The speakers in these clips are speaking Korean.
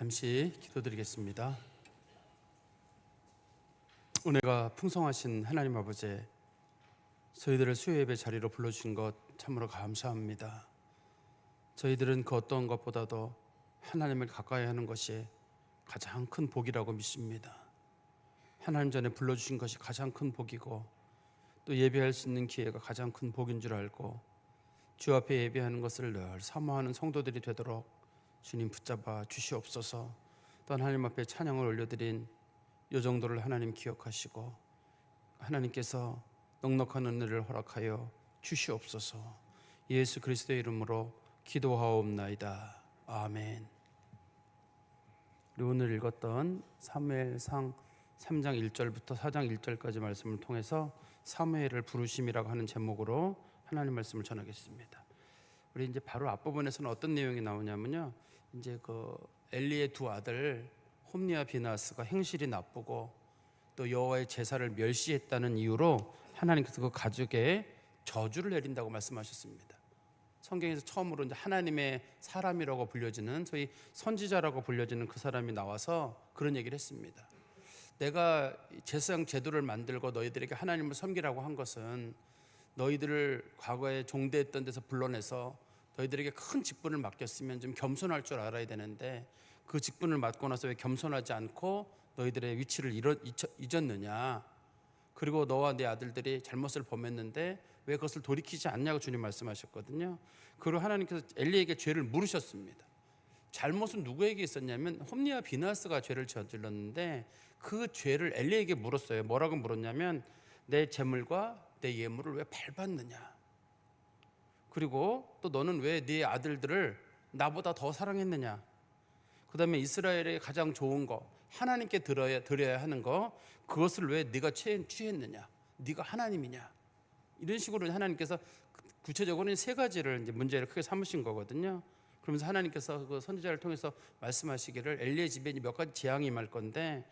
잠시 기도드리겠습니다. 은혜가 풍성하신 하나님 아버지, 저희들을 수요예배 자리로 불러주신 것 참으로 감사합니다. 저희들은 그 어떤 것보다도 하나님을 가까이 하는 것이 가장 큰 복이라고 믿습니다. 하나님 전에 불러주신 것이 가장 큰 복이고, 또 예배할 수 있는 기회가 가장 큰 복인 줄 알고 주 앞에 예배하는 것을 늘 사모하는 성도들이 되도록 주님 붙잡아 주시옵소서. 또 하나님 앞에 찬양을 올려드린 이 정도를 하나님 기억하시고 하나님께서 넉넉한 은혜를 허락하여 주시옵소서. 예수 그리스도의 이름으로 기도하옵나이다. 아멘. 우리 오늘 읽었던 사무엘상 3장 1절부터 4장 1절까지 말씀을 통해서 사무엘을 부르심이라고 하는 제목으로 하나님 말씀을 전하겠습니다. 우리 이제 바로 앞부분에서는 어떤 내용이 나오냐면요, 이제 그 엘리의 두 아들 홈니와 비나스가 행실이 나쁘고 또 여호와의 제사를 멸시했다는 이유로 하나님께서 그 가족에 저주를 내린다고 말씀하셨습니다. 성경에서 처음으로 이제 하나님의 사람이라고 불려지는, 소위 선지자라고 불려지는 그 사람이 나와서 그런 얘기를 했습니다. 내가 제사장 제도를 만들고 너희들에게 하나님을 섬기라고 한 것은 너희들을 과거에 종대했던 데서 불러내서 너희들에게 큰 직분을 맡겼으면 좀 겸손할 줄 알아야 되는데, 그 직분을 맡고 나서 왜 겸손하지 않고 너희들의 위치를 잊었느냐, 그리고 너와 네 아들들이 잘못을 범했는데 왜 그것을 돌이키지 않냐고 주님 말씀하셨거든요. 그리고 하나님께서 엘리에게 죄를 물으셨습니다. 잘못은 누구에게 있었냐면 홈니와 비나스가 죄를 저질렀는데 그 죄를 엘리에게 물었어요. 뭐라고 물었냐면 내 재물과 내 예물을 왜 밟았느냐, 그리고 또 너는 왜 네 아들들을 나보다 더 사랑했느냐, 그 다음에 이스라엘의 가장 좋은 거 하나님께 드려야 하는 거, 그것을 왜 네가 취했느냐, 네가 하나님이냐, 이런 식으로 하나님께서 구체적으로는 세 가지를 이제 문제를 크게 삼으신 거거든요. 그러면서 하나님께서 그 선지자를 통해서 말씀하시기를 엘리의 집에 몇 가지 재앙이 임할 건데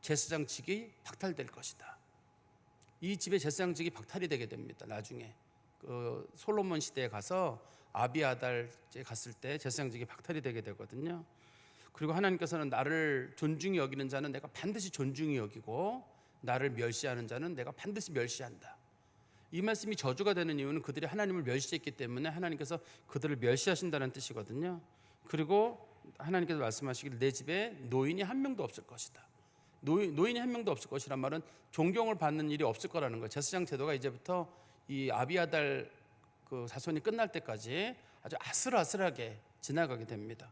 제사장직이 박탈될 것이다. 이 집의 제사장직이 박탈이 되게 됩니다. 나중에 그 솔로몬 시대에 가서 아비아달에 갔을 때 제사장직이 박탈이 되게 되거든요. 그리고 하나님께서는 나를 존중히 여기는 자는 내가 반드시 존중히 여기고 나를 멸시하는 자는 내가 반드시 멸시한다. 이 말씀이 저주가 되는 이유는 그들이 하나님을 멸시했기 때문에 하나님께서 그들을 멸시하신다는 뜻이거든요. 그리고 하나님께서 말씀하시기를 내 집에 노인이 한 명도 없을 것이다. 노인이 한 명도 없을 것이란 말은 존경을 받는 일이 없을 거라는 거예요. 제사장 제도가 이제부터 이 아비아달 그 자손이 끝날 때까지 아주 아슬아슬하게 지나가게 됩니다.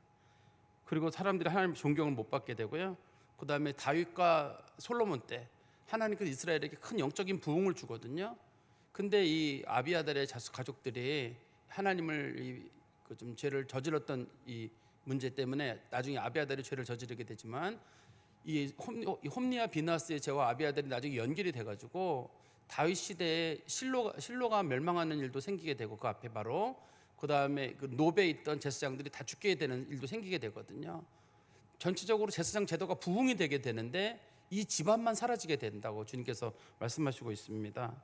그리고 사람들이 하나님의 존경을 못 받게 되고요. 그 다음에 다윗과 솔로몬 때 하나님께서 이스라엘에게 큰 영적인 부흥을 주거든요. 근데 이 아비아달의 가족들이 하나님을 좀 죄를 저질렀던 이 문제 때문에 나중에 아비아달이 죄를 저지르게 되지만 이 홈니와 비나스의 죄와 아비아달이 나중에 연결이 돼가지고 다윗 시대에 실로가 멸망하는 일도 생기게 되고, 그 앞에 바로 그 다음에 그 노베에 있던 제사장들이 다 죽게 되는 일도 생기게 되거든요. 전체적으로 제사장 제도가 부흥이 되게 되는데 이 집안만 사라지게 된다고 주님께서 말씀하시고 있습니다.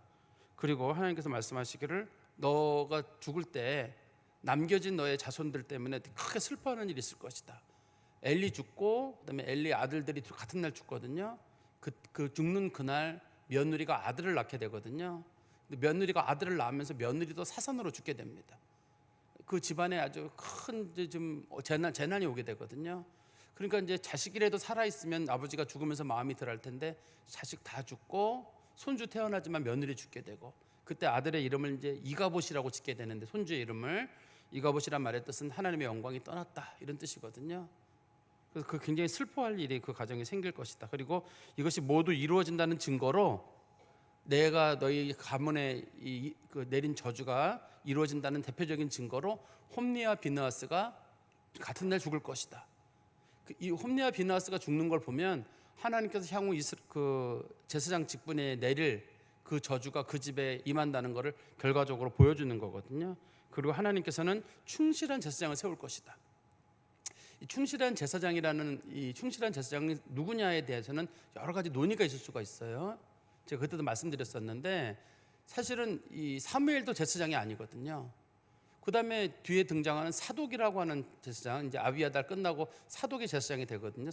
그리고 하나님께서 말씀하시기를 너가 죽을 때 남겨진 너의 자손들 때문에 크게 슬퍼하는 일이 있을 것이다. 엘리 죽고 그다음에 엘리 아들들이 같은 날 죽거든요. 그 죽는 그날 며느리가 아들을 낳게 되거든요. 근데 며느리가 아들을 낳으면서 며느리도 사선으로 죽게 됩니다. 그 집안에 아주 큰 좀 재난이 오게 되거든요. 그러니까 이제 자식이라도 살아 있으면 아버지가 죽으면서 마음이 덜할 텐데 자식 다 죽고 손주 태어나지만 며느리 죽게 되고, 그때 아들의 이름을 이제 이가봇이라고 짓게 되는데 손주의 이름을 이가봇이란 말의 뜻은 하나님의 영광이 떠났다, 이런 뜻이거든요. 그래서 그 굉장히 슬퍼할 일이 그 가정에 생길 것이다. 그리고 이것이 모두 이루어진다는 증거로 내가 너희 가문에 내린 저주가 이루어진다는 대표적인 증거로 홈니와 비느하스가 같은 날 죽을 것이다. 이 홈니와 비느하스가 죽는 걸 보면 하나님께서 향후 그 제사장 직분에 내릴 그 저주가 그 집에 임한다는 것을 결과적으로 보여주는 거거든요. 그리고 하나님께서는 충실한 제사장을 세울 것이다. 이 충실한 제사장이라는 이 충실한 제사장이 누구냐에 대해서는 여러 가지 논의가 있을 수가 있어요. 제가 그때도 말씀드렸었는데 사실은 이 사무엘도 제사장이 아니거든요. 그다음에 뒤에 등장하는 사독이라고 하는 제사장, 이제 아비아달 끝나고 사독의 제사장이 되거든요.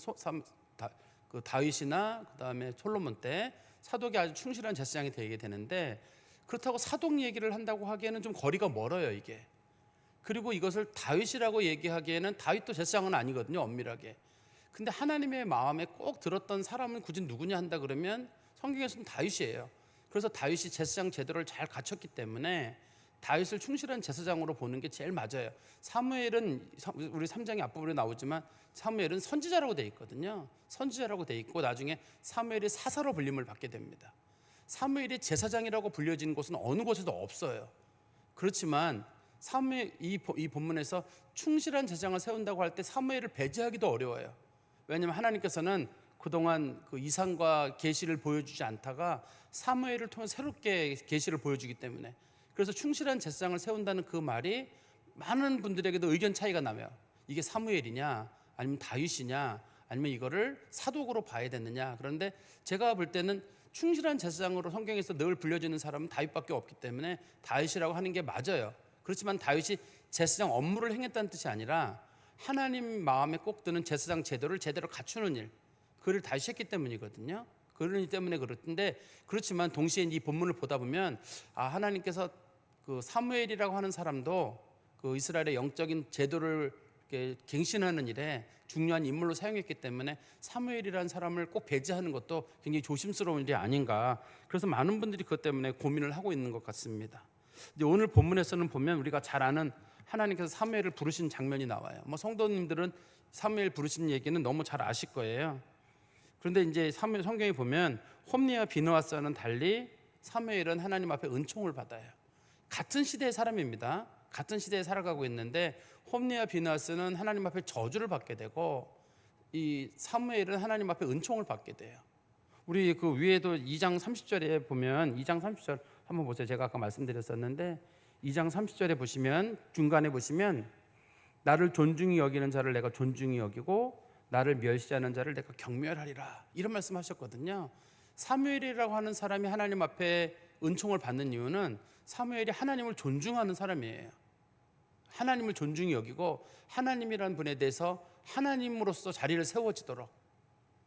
그 다윗이나 그다음에 솔로몬 때 사독이 아주 충실한 제사장이 되게 되는데, 그렇다고 사독 얘기를 한다고 하기에는 좀 거리가 멀어요 이게. 그리고 이것을 다윗이라고 얘기하기에는 다윗도 제사장은 아니거든요, 엄밀하게. 근데 하나님의 마음에 꼭 들었던 사람은 굳이 누구냐 한다 그러면 성경에서는 다윗이에요. 그래서 다윗이 제사장 제도를 잘 갖췄기 때문에 다윗을 충실한 제사장으로 보는 게 제일 맞아요. 사무엘은 우리 3장의 앞부분에 나오지만 사무엘은 선지자라고 돼 있거든요. 선지자라고 돼 있고 나중에 사무엘이 사사로 불림을 받게 됩니다. 사무엘이 제사장이라고 불려진 곳은 어느 곳에도 없어요. 그렇지만 사무엘 이 본문에서 충실한 제사장을 세운다고 할 때 사무엘을 배제하기도 어려워요. 왜냐하면 하나님께서는 그동안 그 이상과 계시를 보여주지 않다가 사무엘을 통해 새롭게 계시를 보여주기 때문에, 그래서 충실한 제사장을 세운다는 그 말이 많은 분들에게도 의견 차이가 나요. 이게 사무엘이냐 아니면 다윗이냐 아니면 이거를 사독으로 봐야 되느냐. 그런데 제가 볼 때는 충실한 제사장으로 성경에서 늘 불려지는 사람은 다윗밖에 없기 때문에 다윗이라고 하는 게 맞아요. 그렇지만 다윗이 제사장 업무를 행했다는 뜻이 아니라 하나님 마음에 꼭 드는 제사장 제도를 제대로 갖추는 일, 그를 다윗이 했기 때문이거든요. 그러기 때문에 그렇던데, 그렇지만 동시에 이 본문을 보다 보면 하나님께서 그 사무엘이라고 하는 사람도 그 이스라엘의 영적인 제도를 갱신하는 일에 중요한 인물로 사용했기 때문에 사무엘이라는 사람을 꼭 배제하는 것도 굉장히 조심스러운 일이 아닌가. 그래서 많은 분들이 그것 때문에 고민을 하고 있는 것 같습니다. 이제 오늘 본문에서는 보면 우리가 잘 아는 하나님께서 사무엘을 부르신 장면이 나와요. 성도님들은 사무엘 부르신 얘기는 너무 잘 아실 거예요. 그런데 이제 성경에 보면 홈리와 비느하스와는 달리 사무엘은 하나님 앞에 은총을 받아요. 같은 시대의 사람입니다. 같은 시대에 살아가고 있는데 홈리와 비느하스는 하나님 앞에 저주를 받게 되고 이 사무엘은 하나님 앞에 은총을 받게 돼요. 우리 그 위에도 2장 30절에 보면 2장 30절 한번 보세요. 제가 아까 말씀드렸었는데 2장 30절에 보시면 중간에 보시면 나를 존중히 여기는 자를 내가 존중히 여기고 나를 멸시하는 자를 내가 경멸하리라, 이런 말씀하셨거든요. 사무엘이라고 하는 사람이 하나님 앞에 은총을 받는 이유는 사무엘이 하나님을 존중하는 사람이에요. 하나님을 존중히 여기고 하나님이라는 분에 대해서 하나님으로서 자리를 세워지도록,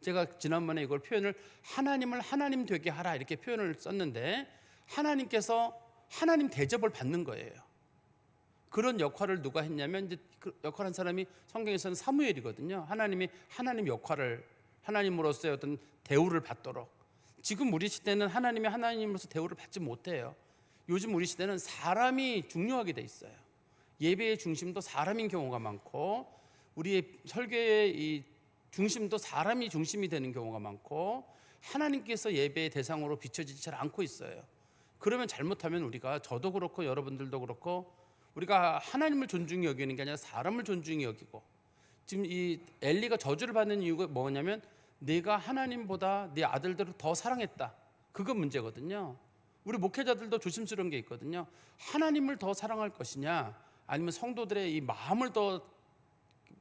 제가 지난번에 이걸 표현을 하나님을 하나님 되게 하라 이렇게 표현을 썼는데, 하나님께서 하나님 대접을 받는 거예요. 그런 역할을 누가 했냐면 이제 그 역할한 사람이 성경에서는 사무엘이거든요. 하나님이 하나님 역할을, 하나님으로서의 어떤 대우를 받도록. 지금 우리 시대는 하나님이 하나님으로서 대우를 받지 못해요. 요즘 우리 시대는 사람이 중요하게 돼 있어요. 예배의 중심도 사람인 경우가 많고, 우리의 설교의 이 중심도 사람이 중심이 되는 경우가 많고, 하나님께서 예배의 대상으로 비춰지지 잘 않고 있어요. 그러면 잘못하면 우리가, 저도 그렇고 여러분들도 그렇고, 우리가 하나님을 존중히 여기는 게 아니라 사람을 존중히 여기고, 지금 이 엘리가 저주를 받는 이유가 뭐냐면 내가 하나님보다 내 아들들을 더 사랑했다, 그거 문제거든요. 우리 목회자들도 조심스러운 게 있거든요. 하나님을 더 사랑할 것이냐 아니면 성도들의 이 마음을 더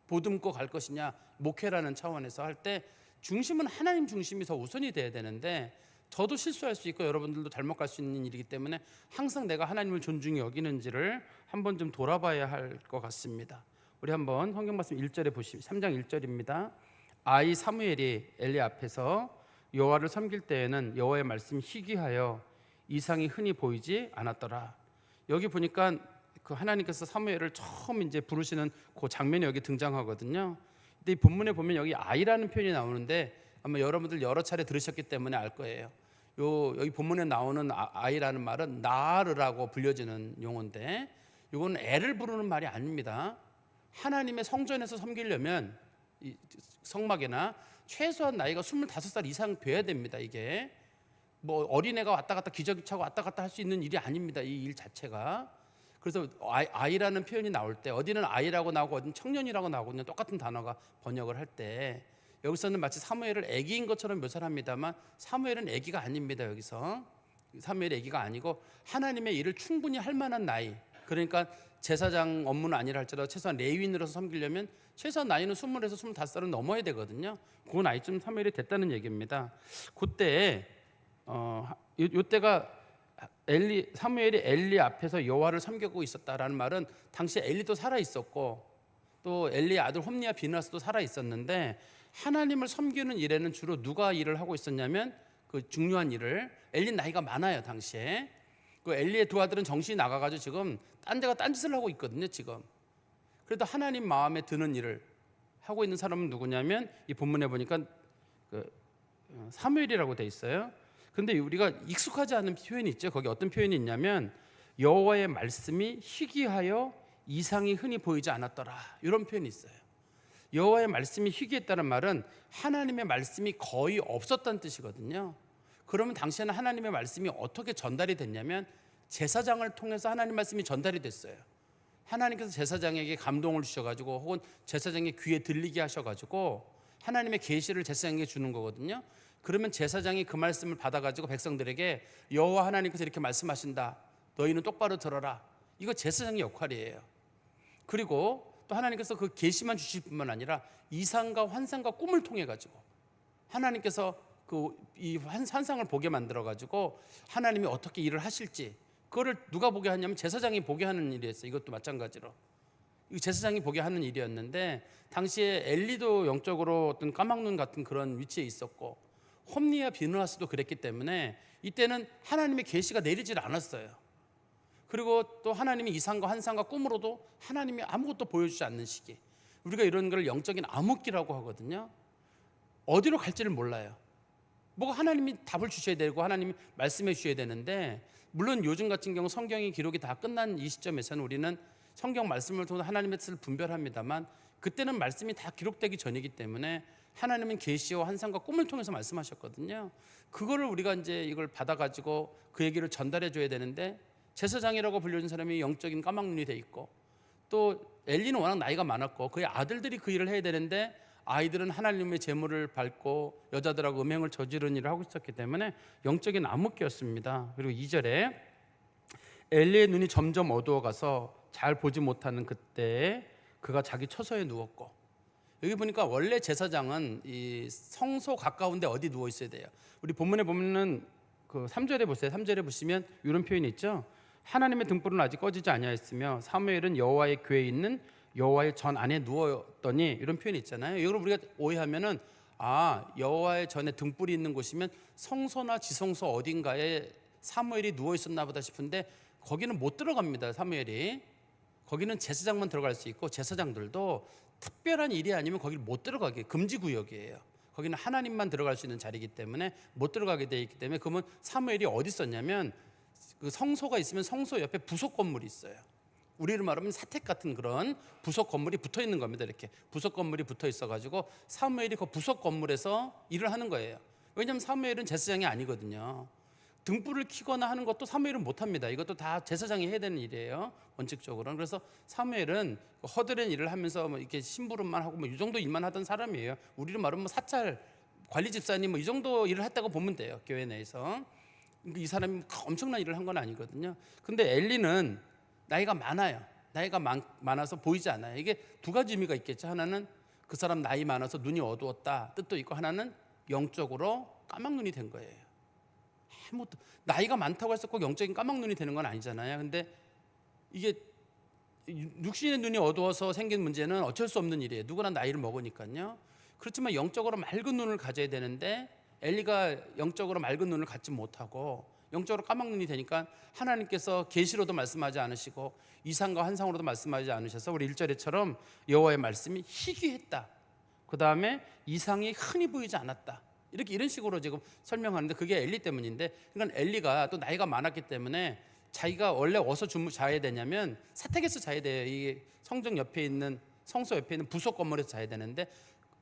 보듬고 갈 것이냐, 목회라는 차원에서 할 때 중심은 하나님 중심이 더 우선이 돼야 되는데, 저도 실수할 수 있고 여러분들도 잘못 갈 수 있는 일이기 때문에 항상 내가 하나님을 존중히 여기는지를 한번 좀 돌아봐야 할 것 같습니다. 우리 한번 성경 말씀 1절에 보시면 3장 1절입니다. 아이 사무엘이 엘리 앞에서 여호와를 섬길 때에는 여호와의 말씀이 희귀하여 이상이 흔히 보이지 않았더라. 여기 보니까 그 하나님께서 사무엘을 처음 이제 부르시는 그 장면이 여기 등장하거든요. 근데 이 본문에 보면 여기 아이라는 표현이 나오는데 아마 여러분들 여러 차례 들으셨기 때문에 알 거예요. 여기 본문에 나오는 아이라는 말은 나르라고 불려지는 용어인데, 이건 애를 부르는 말이 아닙니다. 하나님의 성전에서 섬기려면 이 성막에나 최소한 나이가 25살 이상 돼야 됩니다. 이게 뭐 어린애가 왔다 갔다 기저귀 차고 왔다 갔다 할 수 있는 일이 아닙니다. 이 일 자체가. 그래서 아이라는 표현이 나올 때 어디는 아이라고 나오고 어디는 청년이라고 나오거든요. 똑같은 단어가 번역을 할 때. 여기서는 마치 사무엘을 애기인 것처럼 묘사를 합니다만 사무엘은 애기가 아닙니다. 여기서 사무엘이 애기가 아니고 하나님의 일을 충분히 할 만한 나이, 그러니까 제사장 업무는 아니라 할지라도 최소한 레위인으로서 섬기려면 최소한 나이는 20에서 25살은 넘어야 되거든요. 그 나이쯤 사무엘이 됐다는 얘기입니다. 그때 이때가 사무엘이 엘리 앞에서 여호와를 섬기고 있었다라는 말은 당시 엘리도 살아 있었고 또 엘리의 아들 홈리와 비느하스도 살아 있었는데 하나님을 섬기는 일에는 주로 누가 일을 하고 있었냐면 그 중요한 일을 엘리 나이가 많아요 당시에. 그 엘리의 두 아들은 정신이 나가가지고 지금 딴 데가 딴짓을 하고 있거든요 지금. 그래도 하나님 마음에 드는 일을 하고 있는 사람은 누구냐면 이 본문에 보니까 그 사무엘이라고 돼 있어요. 근데 우리가 익숙하지 않은 표현이 있죠. 거기 어떤 표현이 있냐면 여호와의 말씀이 희귀하여 이상이 흔히 보이지 않았더라 이런 표현이 있어요. 여호와의 말씀이 희귀했다는 말은 하나님의 말씀이 거의 없었다는 뜻이거든요. 그러면 당시에는 하나님의 말씀이 어떻게 전달이 됐냐면 제사장을 통해서 하나님 말씀이 전달이 됐어요. 하나님께서 제사장에게 감동을 주셔가지고 혹은 제사장의 귀에 들리게 하셔가지고 하나님의 계시를 제사장에게 주는 거거든요. 그러면 제사장이 그 말씀을 받아가지고 백성들에게 여호와 하나님께서 이렇게 말씀하신다. 너희는 똑바로 들어라. 이거 제사장의 역할이에요. 그리고 또 하나님께서 그 계시만 주실 뿐만 아니라 이상과 환상과 꿈을 통해 가지고 하나님께서 이 환상을 보게 만들어 가지고 하나님이 어떻게 일을 하실지 그거를 누가 보게 하냐면 제사장이 보게 하는 일이었어요. 이것도 마찬가지로 제사장이 보게 하는 일이었는데 당시에 엘리도 영적으로 어떤 까막눈 같은 그런 위치에 있었고 홈리와 비느하스도 그랬기 때문에 이때는 하나님의 계시가 내리질 않았어요. 그리고 또 하나님이 이상과 환상과 꿈으로도 하나님이 아무것도 보여주지 않는 시기. 우리가 이런 걸 영적인 암흑기라고 하거든요. 어디로 갈지를 몰라요. 뭐가 하나님이 답을 주셔야 되고 하나님이 말씀해 주셔야 되는데 물론 요즘 같은 경우 성경의 기록이 다 끝난 이 시점에서는 우리는 성경 말씀을 통해서 하나님의 뜻을 분별합니다만 그때는 말씀이 다 기록되기 전이기 때문에 하나님은 계시와 환상과 꿈을 통해서 말씀하셨거든요. 그거를 우리가 이제 이걸 받아가지고 그 얘기를 전달해 줘야 되는데 제사장이라고 불려진 사람이 영적인 까막눈이 돼 있고 또 엘리는 워낙 나이가 많았고 그의 아들들이 그 일을 해야 되는데 아이들은 하나님의 제물을 밟고 여자들하고 음행을 저지른 일을 하고 있었기 때문에 영적인 암흑기였습니다. 그리고 2절에 엘리의 눈이 점점 어두워가서 잘 보지 못하는 그때에 그가 자기 처소에 누웠고 여기 보니까 원래 제사장은 이 성소 가까운데 어디 누워 있어야 돼요. 우리 본문에 보면은 그 3절에 보세요. 3절에 보시면 이런 표현이 있죠. 하나님의 등불은 아직 꺼지지 아니하였으며 사무엘은 여호와의 궤에 있는 여호와의 전 안에 누웠더니 이런 표현이 있잖아요. 이걸 우리가 오해하면은 여호와의 전에 등불이 있는 곳이면 성소나 지성소 어딘가에 사무엘이 누워 있었나 보다 싶은데 거기는 못 들어갑니다. 사무엘이 거기는 제사장만 들어갈 수 있고 제사장들도 특별한 일이 아니면 거기를 못 들어가게 금지 구역이에요. 거기는 하나님만 들어갈 수 있는 자리이기 때문에 못 들어가게 돼 있기 때문에 그러면 사무엘이 어디 있었냐면 그 성소가 있으면 성소 옆에 부속 건물이 있어요. 우리를 말하면 사택 같은 그런 부속 건물이 붙어 있는 겁니다. 이렇게 부속 건물이 붙어 있어가지고 사무엘이 그 부속 건물에서 일을 하는 거예요. 왜냐하면 사무엘은 제사장이 아니거든요. 등불을 켜거나 하는 것도 사무엘은 못합니다. 이것도 다 제사장이 해야 되는 일이에요. 원칙적으로는. 그래서 사무엘은 허드렛 일을 하면서 뭐 이렇게 심부름만 하고 뭐 이 정도 일만 하던 사람이에요. 우리를 말하면 뭐 사찰 관리 집사님 뭐 이 정도 일을 했다고 보면 돼요. 교회 내에서. 이 사람이 엄청난 일을 한 건 아니거든요. 근데 엘리는 나이가 많아요. 나이가 많아서 보이지 않아요. 이게 두 가지 의미가 있겠죠. 하나는 그 사람 나이 많아서 눈이 어두웠다 뜻도 있고 하나는 영적으로 까막눈이 된 거예요. 나이가 많다고 해서 꼭 영적인 까막눈이 되는 건 아니잖아요. 근데 이게 육신의 눈이 어두워서 생긴 문제는 어쩔 수 없는 일이에요. 누구나 나이를 먹으니까요. 그렇지만 영적으로 맑은 눈을 가져야 되는데 엘리가 영적으로 맑은 눈을 갖지 못하고 영적으로 까막눈이 되니까 하나님께서 계시로도 말씀하지 않으시고 이상과 환상으로도 말씀하지 않으셔서 우리 1절에처럼 여호와의 말씀이 희귀했다. 그 다음에 이상이 흔히 보이지 않았다. 이런 식으로 지금 설명하는데 그게 엘리 때문인데 그러니까 엘리가 또 나이가 많았기 때문에 자기가 원래 어디서 자야 되냐면 사택에서 자야 돼요. 이 성전 옆에 있는 성소 옆에 있는 부속 건물에서 자야 되는데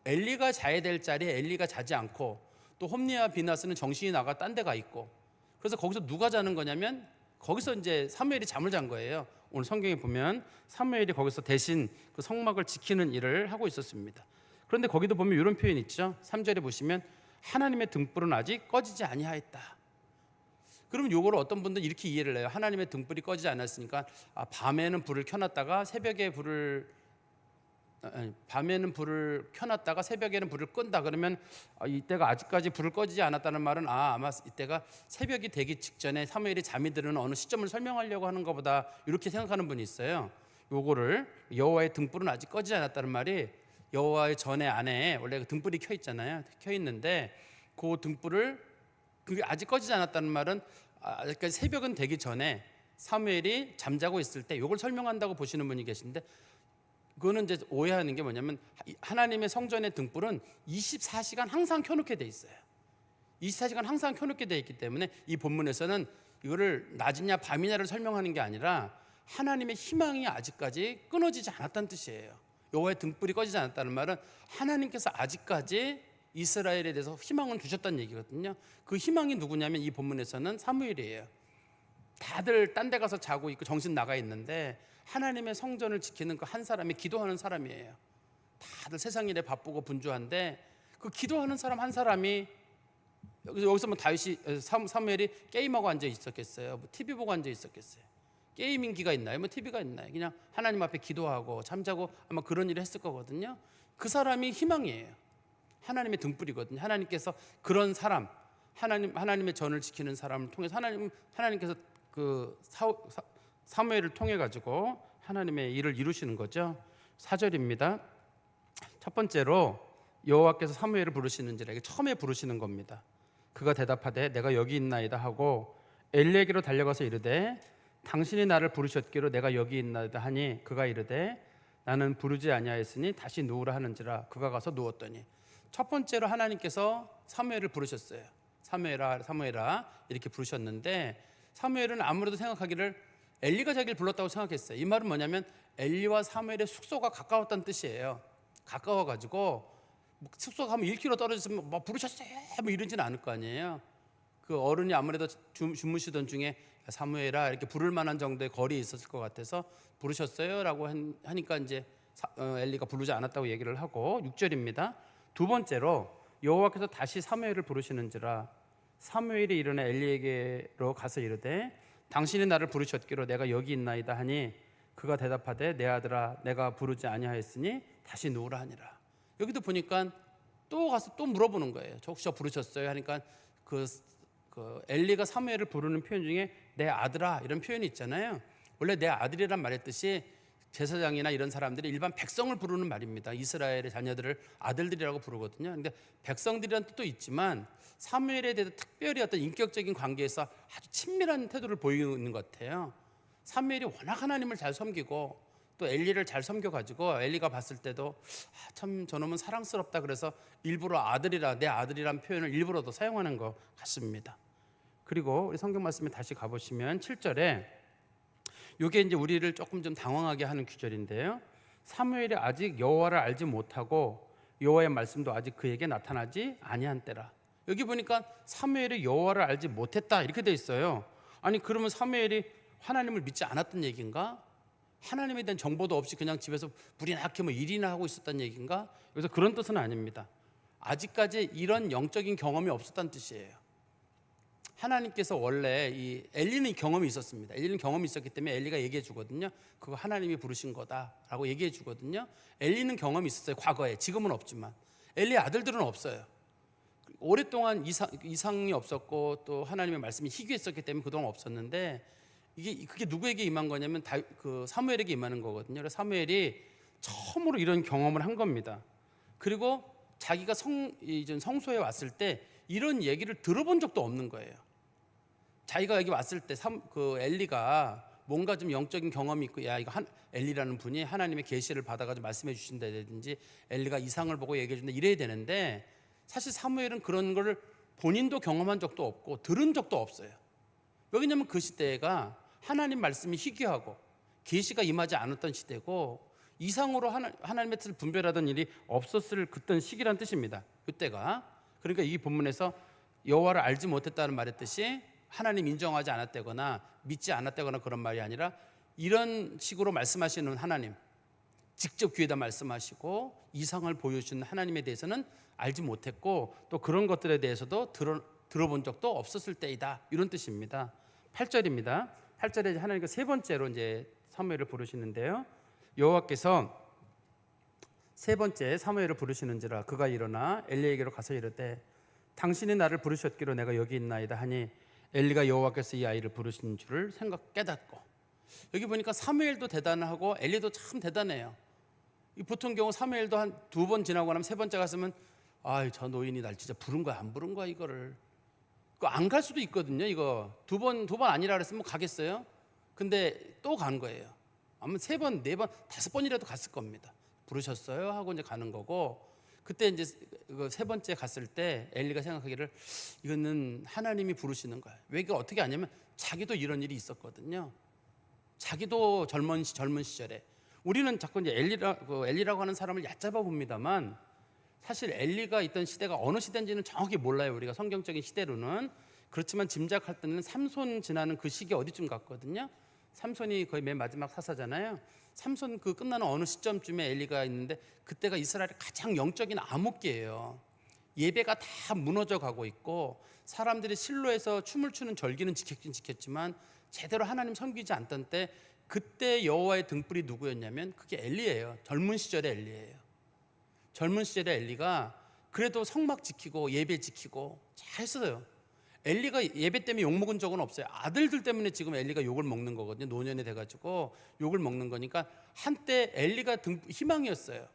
엘리가 자야 될 자리에 엘리가 자지 않고 또 홈리와 비나스는 정신이 나가 딴 데가 있고 그래서 거기서 누가 자는 거냐면 거기서 이제 사무엘이 잠을 잔 거예요. 오늘 성경에 보면 사무엘이 거기서 대신 그 성막을 지키는 일을 하고 있었습니다. 그런데 거기도 보면 이런 표현이 있죠. 3절에 보시면 하나님의 등불은 아직 꺼지지 아니하였다. 그러면 요거를 어떤 분들은 이렇게 이해를 해요. 하나님의 등불이 꺼지지 않았으니까 밤에는 불을 켜놨다가 새벽에 불을 밤에는 불을 켜놨다가 새벽에는 불을 끈다 그러면 이때가 아직까지 불을 꺼지지 않았다는 말은 아마 이때가 새벽이 되기 직전에 사무엘이 잠이 드는 어느 시점을 설명하려고 하는 것보다 이렇게 생각하는 분이 있어요. 요거를 여호와의 등불은 아직 꺼지지 않았다는 말이 여호와의 전에 안에 원래 그 등불이 켜 있잖아요. 켜 있는데 그 등불을 그게 아직 꺼지지 않았다는 말은 아직까지 새벽은 되기 전에 사무엘이 잠자고 있을 때 요걸 설명한다고 보시는 분이 계신데 그거는 이제 오해하는 게 뭐냐면 하나님의 성전의 등불은 24시간 항상 켜놓게 돼 있어요. 24시간 항상 켜놓게 돼 있기 때문에 이 본문에서는 이거를 낮이냐 밤이냐를 설명하는 게 아니라 하나님의 희망이 아직까지 끊어지지 않았다는 뜻이에요. 여호와의 등불이 꺼지지 않았다는 말은 하나님께서 아직까지 이스라엘에 대해서 희망을 주셨다는 얘기거든요. 그 희망이 누구냐면 이 본문에서는 사무엘이에요. 다들 딴 데 가서 자고 있고 정신 나가 있는데 하나님의 성전을 지키는 그 한 사람이 기도하는 사람이에요. 다들 세상 일에 바쁘고 분주한데 그 기도하는 사람 한 사람이 여기서 뭐 다윗이 사무엘이 게임하고 앉아 있었겠어요? 뭐 TV 보고 앉아 있었겠어요? 게이밍기가 있나요? 뭐 TV가 있나요? 그냥 하나님 앞에 기도하고 잠자고 아마 그런 일을 했을 거거든요. 그 사람이 희망이에요. 하나님의 등불이거든요. 하나님께서 그런 사람, 하나님의 전을 지키는 사람을 통해서 하나님께서 그 사무엘을 통해 가지고 하나님의 일을 이루시는 거죠. 4절입니다. 첫 번째로 여호와께서 사무엘을 부르시는지라, 이게 처음에 부르시는 겁니다. 그가 대답하되 내가 여기 있나이다 하고 엘리에게로 달려가서 이르되 당신이 나를 부르셨기로 내가 여기 있나이다 하니 그가 이르되 나는 부르지 아니하였으니 다시 누우라 하는지라. 그가 가서 누웠더니, 첫 번째로 하나님께서 사무엘을 부르셨어요. 사무엘아 사무엘아 이렇게 부르셨는데 사무엘은 아무래도 생각하기를 엘리가 자기를 불렀다고 생각했어요. 이 말은 뭐냐면 엘리와 사무엘의 숙소가 가까웠다는 뜻이에요. 가까워가지고 숙소 가면 1km 떨어졌으면 뭐 부르셨어요 뭐 이러지는 않을 거 아니에요. 그 어른이 아무래도 주무시던 중에 사무엘아 이렇게 부를 만한 정도의 거리에 있었을 것 같아서 부르셨어요라고 하니까 이제 엘리가 부르지 않았다고 얘기를 하고, 6절입니다. 두 번째로 여호와께서 다시 사무엘을 부르시는지라. 사무엘이 일어나 엘리에게로 가서 이르되 당신이 나를 부르셨기로 내가 여기 있나이다 하니 그가 대답하되 내 아들아 내가 부르지 아니하였으니 다시 누우라 하니라. 여기도 보니까 또 가서 또 물어보는 거예요. 혹시 저 부르셨어요? 하니까 그 엘리가 사무엘을 부르는 표현 중에 내 아들아 이런 표현이 있잖아요. 원래 내 아들이란 말의 뜻이 제사장이나 이런 사람들이 일반 백성을 부르는 말입니다. 이스라엘의 자녀들을 아들들이라고 부르거든요. 근데 백성들이란 뜻도 있지만 사무엘에 대해서 특별히 어떤 인격적인 관계에서 아주 친밀한 태도를 보이는 것 같아요. 사무엘이 워낙 하나님을 잘 섬기고 또 엘리를 잘 섬겨가지고 엘리가 봤을 때도 참 저놈은 사랑스럽다 그래서 일부러 내 아들이란 표현을 일부러 더 사용하는 것 같습니다. 그리고 우리 성경 말씀에 다시 가보시면 7절에 이게 이제 우리를 조금 좀 당황하게 하는 구절인데요. 사무엘이 아직 여호와를 알지 못하고 여호와의 말씀도 아직 그에게 나타나지 아니한 때라. 여기 보니까 사무엘이 여호와를 알지 못했다 이렇게 돼 있어요. 아니 그러면 사무엘이 하나님을 믿지 않았던 얘기인가? 하나님에 대한 정보도 없이 그냥 집에서 불이나 켜뭐 일이나 하고 있었다는 얘기인가? 그래서 그런 뜻은 아닙니다. 아직까지 이런 영적인 경험이 없었다는 뜻이에요. 하나님께서 원래 이 엘리는 경험이 있었습니다. 엘리는 경험이 있었기 때문에 엘리가 얘기해 주거든요. 그거 하나님이 부르신 거다라고 얘기해 주거든요. 엘리는 경험이 있었어요. 과거에. 지금은 없지만 엘리 아들들은 없어요. 오랫동안 이상이 없었고 또 하나님의 말씀이 희귀했었기 때문에 그동안 없었는데 그게 누구에게 임한 거냐면 그 사무엘에게 임하는 거거든요. 그래서 사무엘이 처음으로 이런 경험을 한 겁니다. 그리고 자기가 성소에 왔을 때 이런 얘기를 들어본 적도 없는 거예요. 자기가 여기 왔을 때 그 엘리가 뭔가 좀 영적인 경험이 있고, 야 이거 엘리라는 분이 하나님의 계시를 받아가지고 말씀해 주신다든지 엘리가 이상을 보고 얘기해 준다 이래야 되는데, 사실 사무엘은 그런 걸 본인도 경험한 적도 없고 들은 적도 없어요. 왜냐하면 그 시대가 하나님 말씀이 희귀하고 계시가 임하지 않았던 시대고 이상으로 하나님의 뜻을 분별하던 일이 없었을 그때 시기란 뜻입니다. 그때가. 그러니까 이 본문에서 여호와를 알지 못했다는 말의 뜻이 하나님 인정하지 않았다거나 믿지 않았다거나 그런 말이 아니라 이런 식으로 말씀하시는 하나님, 직접 귀에다 말씀하시고 이상을 보여주시는 하나님에 대해서는 알지 못했고 또 그런 것들에 대해서도 들어본 적도 없었을 때이다, 이런 뜻입니다. 8절입니다. 8절에 하나님께서 세 번째로 이제 사무엘을 부르시는데요. 여호와께서 세 번째 사무엘을 부르시는지라 그가 일어나 엘리에게로 가서 이르되 당신이 나를 부르셨기로 내가 여기 있나이다 하니 엘리가 여호와께서 이 아이를 부르신 줄을 깨닫고. 여기 보니까 사무엘도 대단하고 엘리도 참 대단해요. 보통 경우 사무엘도 한 2번 지나고 나면 세 번째 갔으면 저 노인이 날 진짜 부른 거야 안 부른 거야 이거를 안 갈 수도 있거든요. 이거 두 번 아니라 그랬으면 가겠어요? 근데 또 간 거예요. 아마 3번, 4번, 5번이라도 갔을 겁니다. 부르셨어요? 하고 이제 가는 거고, 그때 이제 세 번째 갔을 때 엘리가 생각하기를 이거는 하나님이 부르시는 거야. 왜 이게 어떻게 아냐면 자기도 이런 일이 있었거든요. 자기도 젊은 시절에 우리는 자꾸 이제 엘리라고 하는 사람을 얕잡아 봅니다만 사실 엘리가 있던 시대가 어느 시대인지는 정확히 몰라요. 우리가 성경적인 시대로는. 그렇지만 짐작할 때는 삼손 지나는 그 시기 어디쯤 갔거든요. 삼손이 거의 맨 마지막 사사잖아요. 삼손 그 끝나는 어느 시점쯤에 엘리가 있는데 그때가 이스라엘의 가장 영적인 암흑기예요. 예배가 다 무너져 가고 있고 사람들이 실로에서 춤을 추는 절기는 지켰긴 지켰지만 제대로 하나님 섬기지 않던 때 그때 여호와의 등불이 누구였냐면 그게 엘리예요. 젊은 시절의 엘리예요. 젊은 시절에 엘리가 그래도 성막 지키고 예배 지키고 잘했어요. 엘리가 예배 때문에 욕먹은 적은 없어요. 아들들 때문에 지금 엘리가 욕을 먹는 거거든요. 노년이 돼가지고 욕을 먹는 거니까 한때 엘리가 희망이었어요.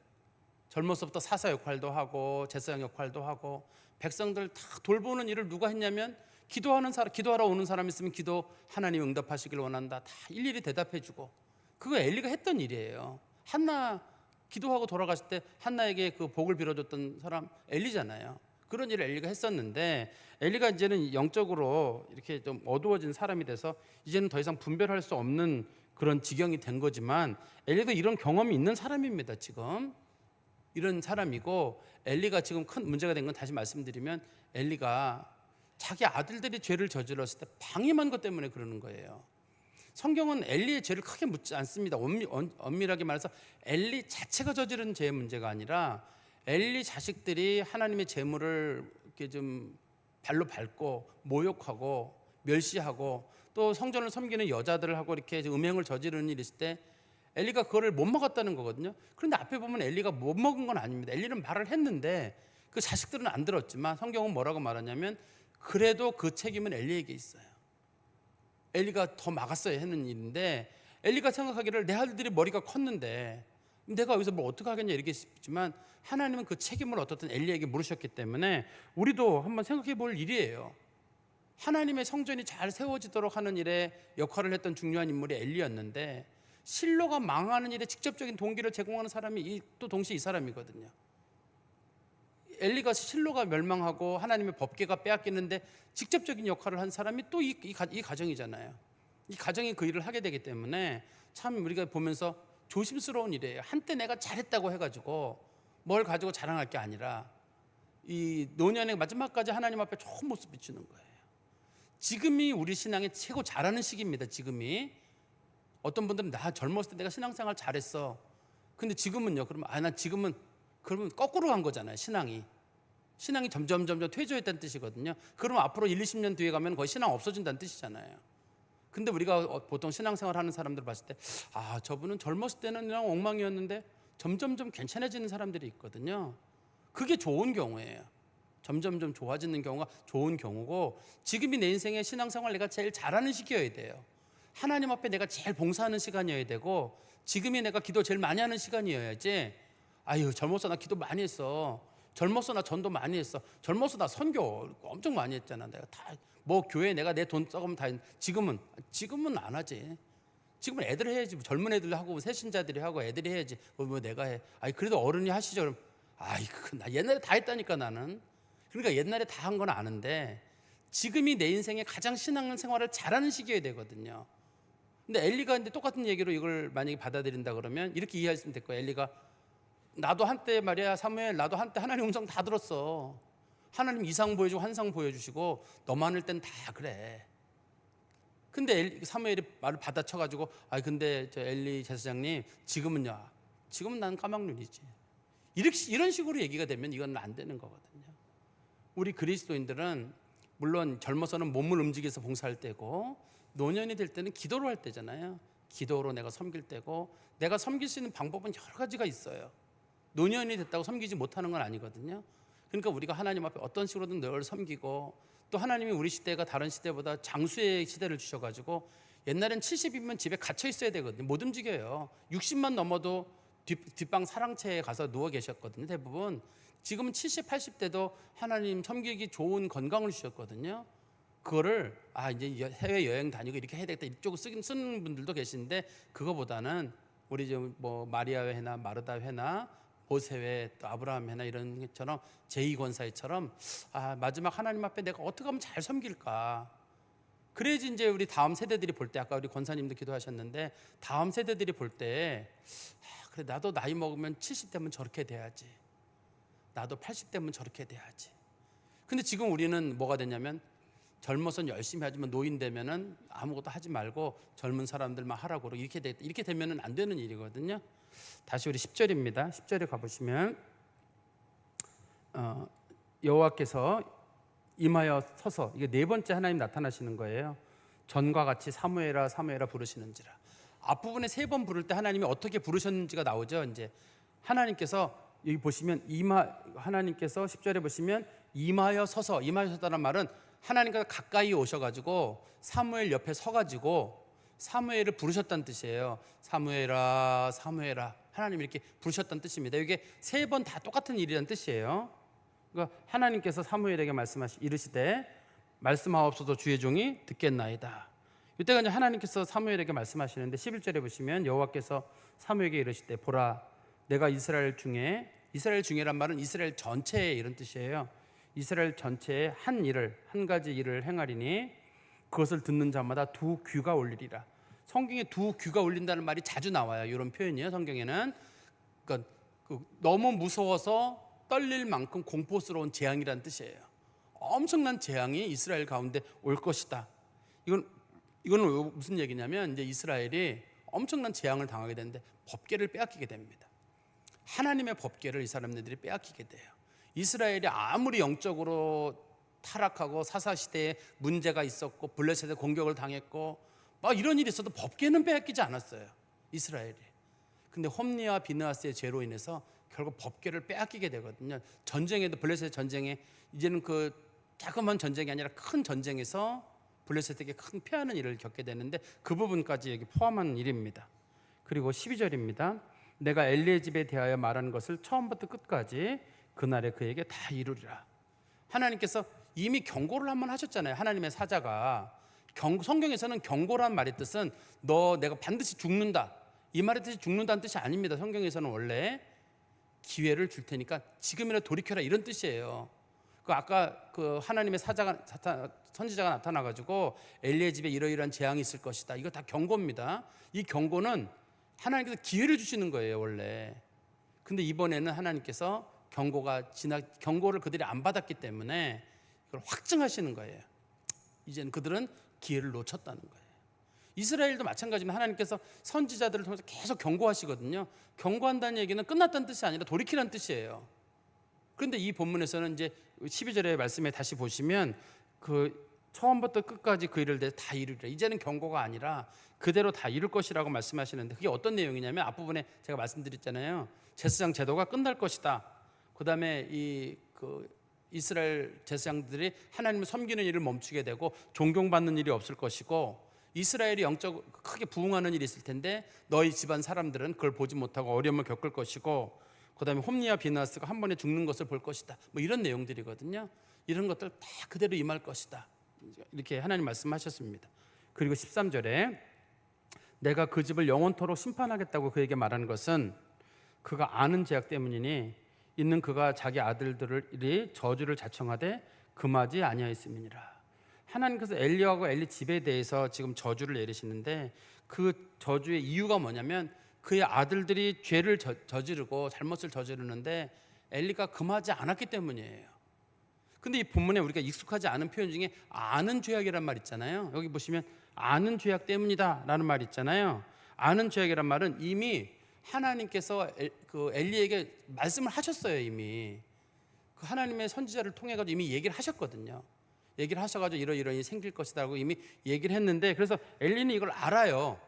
젊어서부터 사사 역할도 하고 제사장 역할도 하고 백성들 다 돌보는 일을 누가 했냐면 기도하러 오는 사람 있으면 기도 하나님 응답하시길 원한다. 다 일일이 대답해주고 그거 엘리가 했던 일이에요. 한나 기도하고 돌아갔을 때 한나에게 그 복을 빌어줬던 사람 엘리잖아요. 그런 일을 엘리가 했었는데 엘리가 이제는 영적으로 이렇게 좀 어두워진 사람이 돼서 이제는 더 이상 분별할 수 없는 그런 지경이 된 거지만 엘리도 이런 경험이 있는 사람입니다. 지금 이런 사람이고 엘리가 지금 큰 문제가 된 건 다시 말씀드리면 엘리가 자기 아들들이 죄를 저질렀을 때 방임한 것 때문에 그러는 거예요. 성경은 엘리의 죄를 크게 묻지 않습니다. 엄밀하게 말해서 엘리 자체가 저지른 죄의 문제가 아니라 엘리 자식들이 하나님의 재물을 이렇게 좀 발로 밟고 모욕하고 멸시하고 또 성전을 섬기는 여자들을 하고 이렇게 음행을 저지르는 일이 있을 때 엘리가 그거를 못 먹었다는 거거든요. 그런데 앞에 보면 엘리가 못 먹은 건 아닙니다. 엘리는 말을 했는데 그 자식들은 안 들었지만 성경은 뭐라고 말하냐면 그래도 그 책임은 엘리에게 있어요. 엘리가 더 막았어야 하는 일인데 엘리가 생각하기를 내 아들들이 머리가 컸는데 내가 여기서 뭘 어떻게 하겠냐 이렇게 싶지만 하나님은 그 책임을 어떻든 엘리에게 물으셨기 때문에 우리도 한번 생각해 볼 일이에요. 하나님의 성전이 잘 세워지도록 하는 일에 역할을 했던 중요한 인물이 엘리였는데 실로가 망하는 일에 직접적인 동기를 제공하는 사람이 또 동시에 이 사람이거든요. 엘리가 실로가 멸망하고 하나님의 법궤가 빼앗기는데 직접적인 역할을 한 사람이 또 이 가정이잖아요. 이 가정이 그 일을 하게 되기 때문에 참 우리가 보면서 조심스러운 일이에요. 한때 내가 잘했다고 해가지고 뭘 가지고 자랑할 게 아니라 이 노년의 마지막까지 하나님 앞에 좋은 모습 비추는 거예요. 지금이 우리 신앙의 최고 잘하는 시기입니다. 지금이 어떤 분들은 나 젊었을 때 내가 신앙생활 잘했어. 근데 지금은요. 그러면 난 지금은 그러면 거꾸로 간 거잖아요. 신앙이 점점 퇴조했다는 뜻이거든요. 그러면 앞으로 1, 20년 뒤에 가면 거의 신앙 없어진다는 뜻이잖아요. 근데 우리가 보통 신앙생활 하는 사람들 봤을 때 저분은 젊었을 때는 그냥 엉망이었는데 점점 괜찮아지는 사람들이 있거든요. 그게 좋은 경우예요. 점점 좋아지는 경우가 좋은 경우고 지금이 내 인생의 신앙생활 내가 제일 잘하는 시기여야 돼요. 하나님 앞에 내가 제일 봉사하는 시간이어야 되고 지금이 내가 기도 제일 많이 하는 시간이어야지 젊었어 나 기도 많이 했어. 젊었어 나 전도 많이 했어. 젊었어 나 선교 엄청 많이 했잖아. 내가 다 교회에 내가 내 돈 썩으면 다 지금은 안 하지. 지금은 애들 해야지. 젊은 애들 하고 새신자들이 하고 애들이 해야지. 내가 해. 그래도 어른이 하시죠. 그럼 나 옛날에 다 했다니까 나는. 그러니까 옛날에 다 한 건 아는데 지금이 내 인생의 가장 신앙생활을 잘하는 시기여야 되거든요. 근데 엘리가 근데 똑같은 얘기로 이걸 만약에 받아들인다 그러면 이렇게 이해하시면 될 거예요. 엘리가 나도 한때 말이야 사무엘 나도 한때 하나님 음성 다 들었어. 하나님 이상 보여주고 환상 보여주시고 너만 할 땐 다 그래. 근데 사무엘이 말을 받아쳐가지고 근데 저 엘리 제사장님 지금은 난 까막눈이지. 이런 식으로 얘기가 되면 이건 안 되는 거거든요. 우리 그리스도인들은 물론 젊어서는 몸을 움직여서 봉사할 때고 노년이 될 때는 기도로 할 때잖아요. 기도로 내가 섬길 때고 내가 섬길 수 있는 방법은 여러 가지가 있어요. 노년이 됐다고 섬기지 못하는 건 아니거든요. 그러니까 우리가 하나님 앞에 어떤 식으로든 늘 섬기고, 또 하나님이 우리 시대가 다른 시대보다 장수의 시대를 주셔가지고 옛날엔 70이면 집에 갇혀 있어야 되거든요. 못 움직여요. 60만 넘어도 뒷방 사랑채에 가서 누워 계셨거든요. 대부분. 지금은 70, 80대도 하나님 섬기기 좋은 건강을 주셨거든요. 그거를 이제 해외 여행 다니고 이렇게 해야 되겠다 이쪽으로 쓰는 분들도 계신데, 그거보다는 우리 좀 뭐 마리아 회나 마르다 회나 모세회, 또 아브라함 회나 이런 것처럼 제2권사회처럼 마지막 하나님 앞에 내가 어떻게 하면 잘 섬길까. 그래야지 이제 우리 다음 세대들이 볼 때, 아까 우리 권사님도 기도하셨는데, 다음 세대들이 볼 때 그래 나도 나이 먹으면 70대면 저렇게 돼야지, 나도 80대면 저렇게 돼야지. 근데 지금 우리는 뭐가 되냐면, 젊어선 열심히 하지만 노인 되면은 아무것도 하지 말고 젊은 사람들만 하라고 그러고 이렇게 되면은 안 되는 일이거든요. 다시 우리 10절입니다. 10절에 가보시면 여호와께서 임하여 서서, 이게 네 번째 하나님 나타나시는 거예요. 전과 같이 사무엘아 사무엘아 부르시는지라. 앞부분에 세 번 부를 때 하나님이 어떻게 부르셨는지가 나오죠. 이제 하나님께서 여기 보시면 하나님께서 10절에 보시면 임하여 서서라는 말은 하나님께서 가까이 오셔가지고 사무엘 옆에 서가지고 사무엘을 부르셨다는 뜻이에요. 사무엘아 사무엘아, 하나님이 이렇게 부르셨다는 뜻입니다. 이게 세 번 다 똑같은 일이라는 뜻이에요. 그러니까 하나님께서 사무엘에게 이르시되 말씀하옵소서 주의 종이 듣겠나이다. 이때가 이제 하나님께서 사무엘에게 말씀하시는데, 11절에 보시면 여호와께서 사무엘에게 이르시되 보라 내가 이스라엘 중에란 말은 이스라엘 전체에 이런 뜻이에요. 이스라엘 전체에 한 가지 일을 행하리니 그것을 듣는 자마다 두 귀가 울리리라. 성경에 두 귀가 울린다는 말이 자주 나와요. 이런 표현이요. 성경에는 그러니까 너무 무서워서 떨릴 만큼 공포스러운 재앙이라는 뜻이에요. 엄청난 재앙이 이스라엘 가운데 올 것이다. 이거는 무슨 얘기냐면, 이제 이스라엘이 엄청난 재앙을 당하게 되는데 법궤를 빼앗기게 됩니다. 하나님의 법궤를 이 사람들이 빼앗기게 돼요. 이스라엘이 아무리 영적으로 타락하고 사사시대에 문제가 있었고 블레셋의 공격을 당했고 막 이런 일이 있어도 법궤는 빼앗기지 않았어요, 이스라엘이. 근데 홈니와 비느하스의 죄로 인해서 결국 법궤를 빼앗기게 되거든요. 전쟁에도, 블레셋 전쟁에, 이제는 그 자그마한 전쟁이 아니라 큰 전쟁에서 블레셋에게 큰 패하는 일을 겪게 되는데, 그 부분까지 여기 포함한 일입니다. 그리고 12절입니다. 내가 엘리의 집에 대하여 말하는 것을 처음부터 끝까지 그날에 그에게 다 이루리라. 하나님께서 이미 경고를 한번 하셨잖아요. 하나님의 사자가. 성경에서는 경고란 말의 뜻은 내가 반드시 죽는다, 이 말의 뜻이 죽는다는 뜻이 아닙니다. 성경에서는 원래 기회를 줄 테니까 지금이라도 돌이켜라, 이런 뜻이에요. 아까 하나님의 선지자가 나타나가지고 엘리의 집에 이러이러한 재앙이 있을 것이다, 이거 다 경고입니다. 이 경고는 하나님께서 기회를 주시는 거예요, 원래. 근데 이번에는 하나님께서 경고를 그들이 안 받았기 때문에 이걸 확증하시는 거예요. 이제는 그들은 기회를 놓쳤다는 거예요. 이스라엘도 마찬가지입니다. 하나님께서 선지자들을 통해서 계속 경고하시거든요. 경고한다는 얘기는 끝났다는 뜻이 아니라 돌이키라는 뜻이에요. 그런데 이 본문에서는 이제 12절의 말씀에 다시 보시면 처음부터 끝까지 그 일을 다 이루리라. 이제는 경고가 아니라 그대로 다 이룰 것이라고 말씀하시는데, 그게 어떤 내용이냐면, 앞부분에 제가 말씀드렸잖아요. 제사장 제도가 끝날 것이다. 그다음에 이스라엘 제사장들이 하나님을 섬기는 일을 멈추게 되고 존경받는 일이 없을 것이고, 이스라엘이 영적으로 크게 부흥하는 일이 있을 텐데 너희 집안 사람들은 그걸 보지 못하고 어려움을 겪을 것이고, 그다음에 홈니와 비느하스가 한 번에 죽는 것을 볼 것이다, 뭐 이런 내용들이거든요. 이런 것들 다 그대로 임할 것이다, 이렇게 하나님 말씀하셨습니다. 그리고 13절에 내가 그 집을 영원토록 심판하겠다고 그에게 말하는 것은 그가 아는 죄악 때문이니 있는 그가 자기 아들들이 저주를 자청하되 금하지 아니하였음이니라. 하나님께서 엘리하고 엘리 집에 대해서 지금 저주를 내리시는데, 그 저주의 이유가 뭐냐면 그의 아들들이 죄를 저지르고 잘못을 저지르는데 엘리가 금하지 않았기 때문이에요. 근데 이 본문에 우리가 익숙하지 않은 표현 중에 아는 죄악이란 말 있잖아요. 여기 보시면 아는 죄악 때문이다 라는 말 있잖아요. 아는 죄악이란 말은 이미 하나님께서 엘리에게 말씀을 하셨어요. 이미 하나님의 선지자를 통해 가지고 이미 얘기를 하셨거든요. 얘기를 하셔가지고 이러이러이 생길 것이다라고 이미 얘기를 했는데, 그래서 엘리는 이걸 알아요.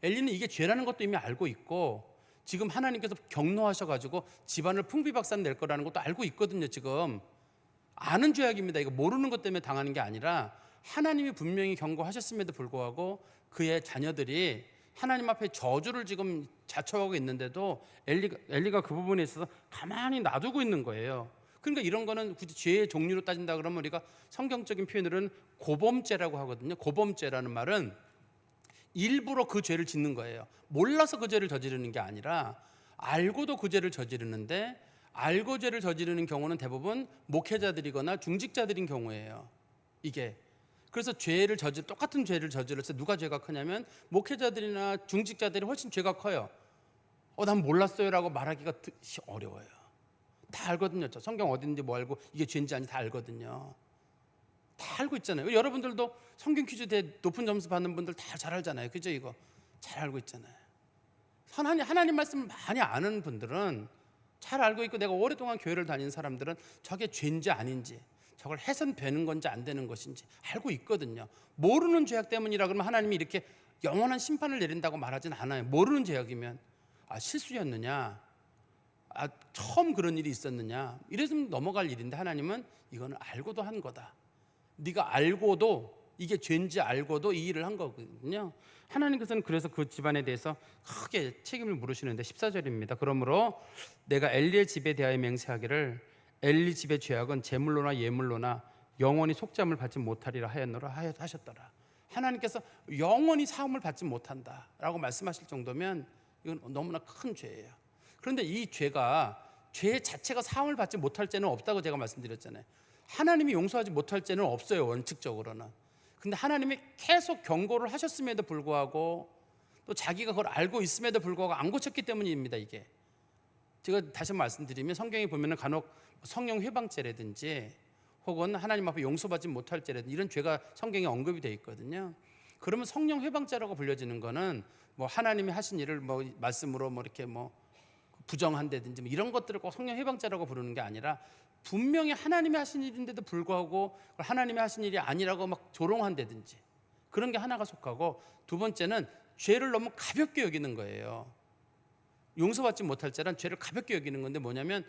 엘리는 이게 죄라는 것도 이미 알고 있고, 지금 하나님께서 경노하셔가지고 집안을 풍비박산 낼 거라는 것도 알고 있거든요. 지금 아는 죄악입니다. 이거 모르는 것 때문에 당하는 게 아니라 하나님이 분명히 경고하셨음에도 불구하고 그의 자녀들이 하나님 앞에 저주를 지금 자초하고 있는데도 엘리가 그 부분에 있어서 가만히 놔두고 있는 거예요. 그러니까 이런 거는 굳이 죄의 종류로 따진다 그러면 우리가 성경적인 표현으로는 고범죄라고 하거든요. 고범죄라는 말은 일부러 그 죄를 짓는 거예요. 몰라서 그 죄를 저지르는 게 아니라 알고도 그 죄를 저지르는데, 알고 죄를 저지르는 경우는 대부분 목회자들이거나 중직자들인 경우예요. 이게 그래서 똑같은 죄를 저질렀을 때 누가 죄가 크냐면 목회자들이나 중직자들이 훨씬 죄가 커요. 난 몰랐어요라고 말하기가 어려워요. 다 알거든요. 저 성경 어딘지 뭐 알고 이게 죄인지 아닌지 다 알거든요. 다 알고 있잖아요. 여러분들도 성경 퀴즈 대 높은 점수 받는 분들 다 잘 알잖아요. 그죠? 이거 잘 알고 있잖아요. 하나님 말씀을 많이 아는 분들은 잘 알고 있고, 내가 오랫동안 교회를 다닌 사람들은 저게 죄인지 아닌지, 저걸 해선 되는 건지 안 되는 것인지 알고 있거든요. 모르는 죄악 때문이라 그러면 하나님이 이렇게 영원한 심판을 내린다고 말하진 않아요. 모르는 죄악이면 실수였느냐, 처음 그런 일이 있었느냐, 이랬으면 넘어갈 일인데 하나님은 이거는 알고도 한 거다. 네가 알고도, 이게 죄인지 알고도 이 일을 한 거거든요. 하나님께서는 그래서 그 집안에 대해서 크게 책임을 물으시는데 14절입니다. 그러므로 내가 엘리의 집에 대하여 맹세하기를 엘리 집의 죄악은 제물로나 예물로나 영원히 속죄함을 받지 못하리라 하셨더라. 하나님께서 영원히 사함을 받지 못한다라고 말씀하실 정도면 이건 너무나 큰 죄예요. 그런데 이 죄 자체가 사함을 받지 못할 죄는 없다고 제가 말씀드렸잖아요. 하나님이 용서하지 못할 죄는 없어요, 원칙적으로는. 근데 하나님이 계속 경고를 하셨음에도 불구하고, 또 자기가 그걸 알고 있음에도 불구하고 안 고쳤기 때문입니다. 이게 제가 다시 말씀드리면, 성경에 보면은 간혹 성령 회방죄라든지 혹은 하나님 앞에 용서받지 못할 죄라든지 이런 죄가 성경에 언급이 되어 있거든요. 그러면 성령 회방죄라고 불려지는 거는 뭐 하나님이 하신 일을 뭐 말씀으로 뭐 이렇게 뭐 부정한다든지 뭐 이런 것들을 꼭 성령 회방죄라고 부르는 게 아니라, 분명히 하나님이 하신 일인데도 불구하고 하나님이 하신 일이 아니라고 막 조롱한다든지 그런 게 하나가 속하고, 두 번째는 죄를 너무 가볍게 여기는 거예요. 용서받지 못할 죄란 죄를 가볍게 여기는 건데, 뭐냐면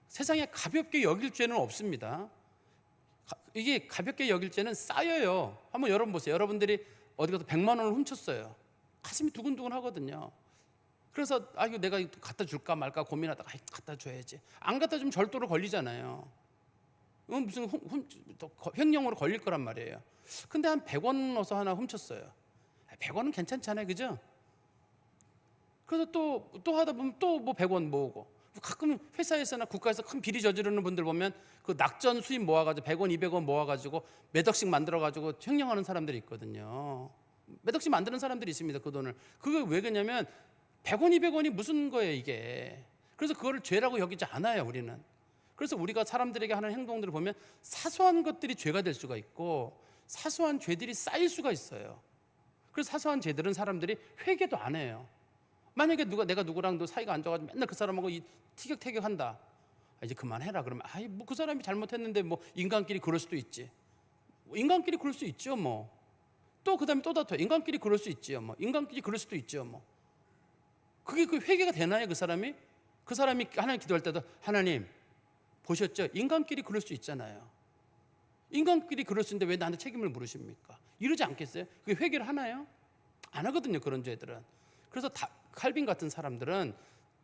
세상에 가볍게 여길 죄는 없습니다. 이게 가볍게 여길 죄는 쌓여요. 한번 여러분 보세요. 여러분들이 어디 가서 100만 원을 훔쳤어요. 가슴이 두근두근 하거든요. 그래서 이거 내가 갖다 줄까 말까 고민하다가 갖다 줘야지. 안 갖다 주면 절도로 걸리잖아요. 이건 무슨 횡령으로 걸릴 거란 말이에요. 근데 한 100원 넣어서 하나 훔쳤어요. 100원은 괜찮잖아요, 그죠? 그래서 또 하다 보면 또 뭐 100원 모으고, 가끔 회사에서나 국가에서 큰 비리 저지르는 분들 보면 그 낙전 수입 모아가지고 100원, 200원 모아가지고 몇 억씩 만들어가지고 횡령하는 사람들이 있거든요. 몇 억씩 만드는 사람들이 있습니다, 그 돈을. 그게 왜 그러냐면 100원, 200원이 무슨 거예요, 이게. 그래서 그거를 죄라고 여기지 않아요, 우리는. 그래서 우리가 사람들에게 하는 행동들을 보면 사소한 것들이 죄가 될 수가 있고 사소한 죄들이 쌓일 수가 있어요. 그래서 사소한 죄들은 사람들이 회개도 안 해요. 만약에 내가 누구랑도 사이가 안 좋아가지고 맨날 그 사람하고 티격태격한다. 이제 그만해라. 그러면 뭐 그 사람이 잘못했는데 뭐 인간끼리 그럴 수도 있지. 인간끼리 그럴 수 있죠, 뭐. 또 그다음에 또 다퉈. 인간끼리 그럴 수 있지요, 뭐. 인간끼리 그럴 수도 있죠, 뭐. 그게 그 회개가 되나요, 그 사람이? 그 사람이 하나님 기도할 때도 하나님 보셨죠? 인간끼리 그럴 수 있잖아요. 인간끼리 그럴 수 있는데 왜 나한테 책임을 물으십니까? 이러지 않겠어요? 그게 회개를 하나요? 안 하거든요, 그런 죄들은. 그래서 칼빈 같은 사람들은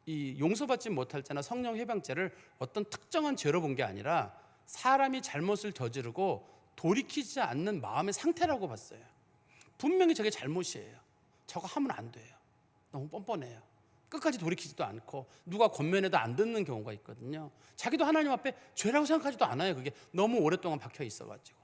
이 용서받지 못할 죄나 성령 회방죄를 어떤 특정한 죄로 본 게 아니라 사람이 잘못을 저지르고 돌이키지 않는 마음의 상태라고 봤어요. 분명히 저게 잘못이에요. 저거 하면 안 돼요. 너무 뻔뻔해요. 끝까지 돌이키지도 않고 누가 권면해도 안 듣는 경우가 있거든요. 자기도 하나님 앞에 죄라고 생각하지도 않아요. 그게 너무 오랫동안 박혀 있어가지고.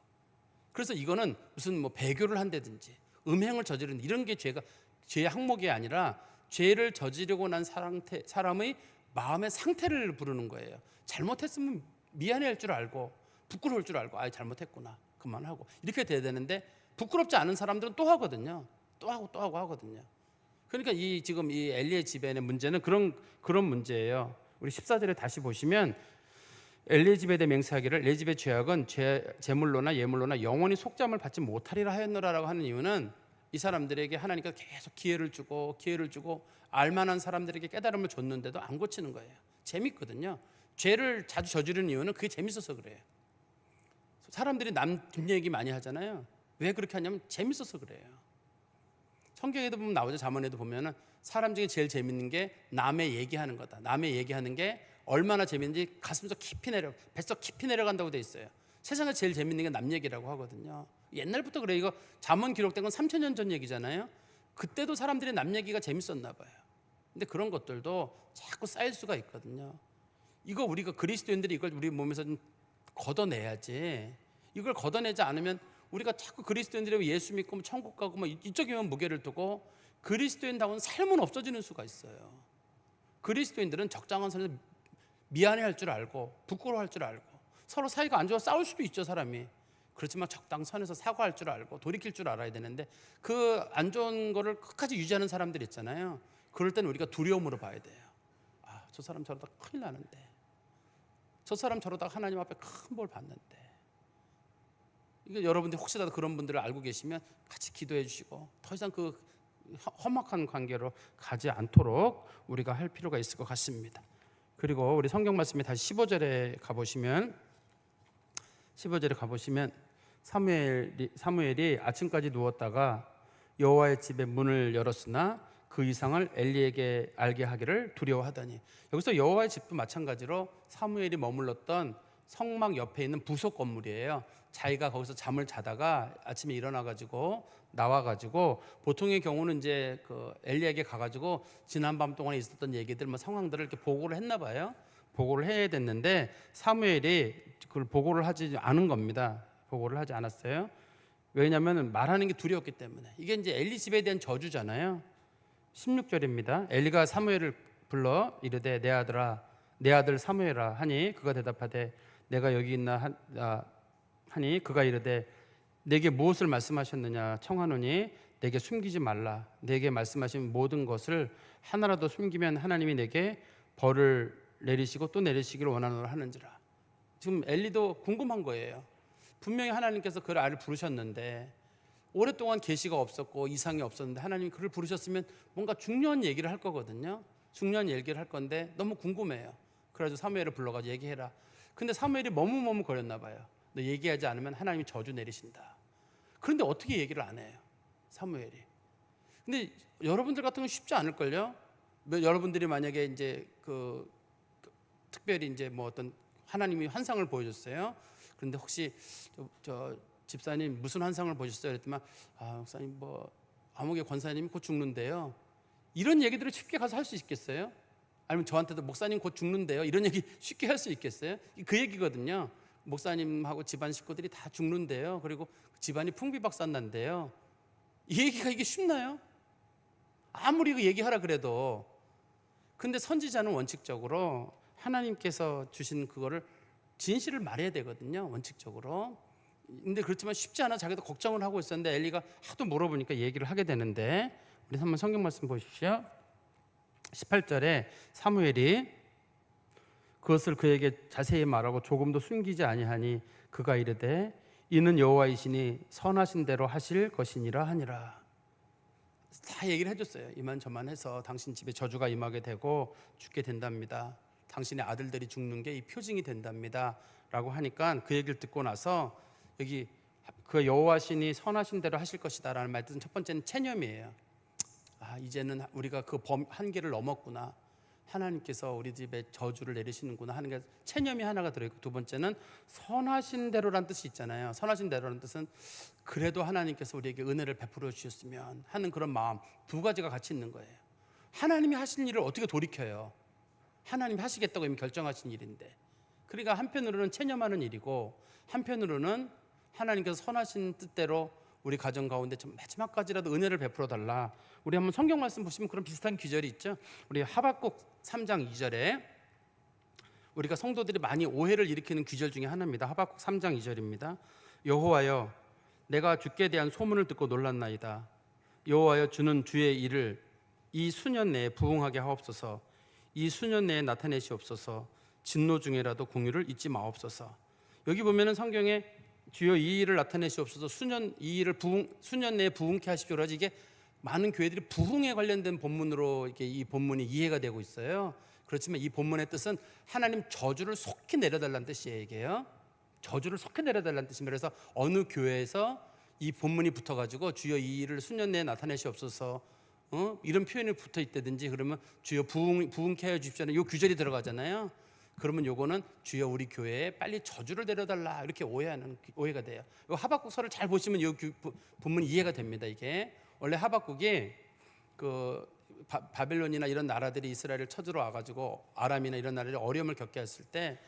그래서 이거는 무슨 뭐 배교를 한다든지 음행을 저지르는 이런 게 죄의 항목이 아니라, 죄를 저지르고 난 사람의 마음의 상태를 부르는 거예요. 잘못했으면 미안해할 줄 알고 부끄러울 줄 알고 잘못했구나 그만하고 이렇게 돼야 되는데, 부끄럽지 않은 사람들은 또 하거든요. 또 하고 하거든요. 그러니까 지금 이 엘리의 집안의 문제는 그런 문제예요. 우리 14절에 다시 보시면 엘리의 집에 대해 맹세하기를 내 집의 죄악은 제물로나 예물로나 영원히 속죄함을 받지 못하리라 하였노라라고 하는 이유는, 이 사람들에게 하나님께서 계속 기회를 주고 알만한 사람들에게 깨달음을 줬는데도 안 고치는 거예요. 재밌거든요. 죄를 자주 저지르는 이유는 그게 재밌어서 그래요. 사람들이 남 뒷얘기 많이 하잖아요. 왜 그렇게 하냐면 재밌어서 그래요. 성경에도 보면 나오죠. 잠언에도 보면은 사람 중에 제일 재밌는 게 남의 얘기하는 거다. 남의 얘기하는 게 얼마나 재밌는지 가슴속 깊이 뱃속 깊이 내려간다고 돼 있어요. 세상에 제일 재밌는 게 남 얘기라고 하거든요. 옛날부터 그래요. 이거 잠언 기록된 건 3000년 전 얘기잖아요. 그때도 사람들이 남 얘기가 재밌었나 봐요. 근데 그런 것들도 자꾸 쌓일 수가 있거든요. 이거 우리가 그리스도인들이 이걸 우리 몸에서 좀 걷어내야지. 이걸 걷어내지 않으면 우리가 자꾸 그리스도인들이 예수 믿고 천국 가고 뭐 이쪽에만 무게를 두고 그리스도인다운 삶은 없어지는 수가 있어요. 그리스도인들은 적당한 선에서 미안해할 줄 알고 부끄러워할 줄 알고 서로 사이가 안 좋아 싸울 수도 있죠, 사람이. 그렇지만 적당선에서 사과할 줄 알고 돌이킬 줄 알아야 되는데 그 안 좋은 거를 끝까지 유지하는 사람들 있잖아요. 그럴 때는 우리가 두려움으로 봐야 돼요. 저 사람 저러다 큰일 나는데, 저 사람 저러다 하나님 앞에 큰 벌 받는데. 이거 여러분들 혹시라도 그런 분들을 알고 계시면 같이 기도해 주시고 더 이상 그 험악한 관계로 가지 않도록 우리가 할 필요가 있을 것 같습니다. 그리고 우리 성경 말씀에 다시 15절에 가보시면 사무엘이 아침까지 누웠다가 여호와의 집의 문을 열었으나 그 이상을 엘리에게 알게 하기를 두려워하더니, 여기서 여호와의 집도 마찬가지로 사무엘이 머물렀던 성막 옆에 있는 부속 건물이에요. 자기가 거기서 잠을 자다가 아침에 일어나가지고 나와가지고 보통의 경우는 이제 그 엘리에게 가가지고 지난 밤 동안에 있었던 얘기들 뭐 상황들을 이렇게 보고를 했나 봐요. 보고를 해야 됐는데 사무엘이 그걸 보고를 하지 않은 겁니다. 보고를 하지 않았어요. 왜냐하면 말하는 게 두려웠기 때문에. 이게 이제 엘리 집에 대한 저주잖아요. 16절입니다. 엘리가 사무엘을 불러 이르되 내 아들아, 내 아들 사무엘아 하니 그가 대답하되 내가 여기 있나 하니 그가 이르되 내게 무엇을 말씀하셨느냐 청하노니 내게 숨기지 말라. 내게 말씀하신 모든 것을 하나라도 숨기면 하나님이 내게 벌을 내리시고 또 내리시기를 원하노라 하는지라. 지금 엘리도 궁금한 거예요. 분명히 하나님께서 그를 아를 부르셨는데 오랫동안 계시가 없었고 이상이 없었는데 하나님이 그를 부르셨으면 뭔가 중요한 얘기를 할 거거든요. 중요한 얘기를 할 건데 너무 궁금해요. 그래가지고 사무엘을 불러가지고 얘기해라. 근데 사무엘이 머뭇머뭇거렸나 봐요. 너 얘기하지 않으면 하나님이 저주 내리신다. 그런데 어떻게 얘기를 안 해요, 사무엘이? 근데 여러분들 같은 건 쉽지 않을걸요. 여러분들이 만약에 이제 특별히 이제 뭐 어떤 하나님이 환상을 보여줬어요. 그런데 혹시 저 집사님 무슨 환상을 보셨어요? 그랬더니 목사님 뭐 아무개 권사님이 곧 죽는데요. 이런 얘기들을 쉽게 가서 할 수 있겠어요? 아니면 저한테도 목사님 곧 죽는데요. 이런 얘기 쉽게 할 수 있겠어요? 그 얘기거든요. 목사님하고 집안 식구들이 다 죽는데요. 그리고 집안이 풍비박산난데요. 이 얘기가 이게 쉽나요? 아무리 그 얘기하라 그래도. 근데 선지자는 원칙적으로 하나님께서 주신 그거를 진실을 말해야 되거든요, 원칙적으로. 근데 그렇지만 쉽지 않아 자기도 걱정을 하고 있었는데 엘리가 하도 물어보니까 얘기를 하게 되는데, 우리 한번 성경 말씀 보십시오. 18절에 사무엘이 그것을 그에게 자세히 말하고 조금도 숨기지 아니하니 그가 이르되 이는 여호와이시니 선하신 대로 하실 것이니라 하니라. 다 얘기를 해줬어요. 이만저만 해서 당신 집에 저주가 임하게 되고 죽게 된답니다. 당신의 아들들이 죽는 게 이 표징이 된답니다 라고 하니까 그 얘기를 듣고 나서 여기 그 여호와시니 선하신 대로 하실 것이다 라는 말 뜻은 첫 번째는 체념이에요. 이제는 우리가 그 한계를 넘었구나, 하나님께서 우리 집에 저주를 내리시는구나 하는 게 체념이 하나가 들어있고, 두 번째는 선하신 대로란 뜻이 있잖아요. 선하신 대로란 뜻은 그래도 하나님께서 우리에게 은혜를 베풀어 주셨으면 하는 그런 마음, 두 가지가 같이 있는 거예요. 하나님이 하신 일을 어떻게 돌이켜요? 하나님이 하시겠다고 이미 결정하신 일인데. 그러니까 한편으로는 체념하는 일이고 한편으로는 하나님께서 선하신 뜻대로 우리 가정 가운데 좀 마지막까지라도 은혜를 베풀어 달라. 우리 한번 성경 말씀 보시면 그런 비슷한 구절이 있죠. 우리 하박국 3장 2절에 우리가 성도들이 많이 오해를 일으키는 구절 중에 하나입니다. 하박국 3장 2절입니다. 여호와여, 내가 주께 대한 소문을 듣고 놀랐나이다. 여호와여, 주는 주의 일을 이 수년 내에 부응하게 하옵소서. 이 수년 내에 나타내시옵소서. 진노 중에라도 공의를 잊지 마옵소서. 여기 보면은 성경에 주여 이 일을 나타내시옵소서. 수년 내에 부흥케 하십시오. 그래서 이게 많은 교회들이 부흥에 관련된 본문으로 이렇게 이 본문이 이해가 되고 있어요. 그렇지만 이 본문의 뜻은 하나님 저주를 속히 내려달라는 뜻이에요. 이게요. 저주를 속히 내려달라는 뜻입니다. 그래서 어느 교회에서 이 본문이 붙어가지고 주여 이 일을 수년 내에 나타내시옵소서 이런 표현이 붙어 있다든지 그러면 주여 부흥케 하여 주십시오는 이 규절이 들어가잖아요. 그러면 요거는 주여 우리 교회에 빨리 저주를 내려달라 이렇게 오해가 돼요. 이 하박국서를 잘 보시면 이 본문이 이해가 됩니다. 이게 원래 하박국이 그 바벨론이나 이런 나라들이 이스라엘을 쳐들어 와가지고 아람이나 이런 나라들이 어려움을 겪게 했을 때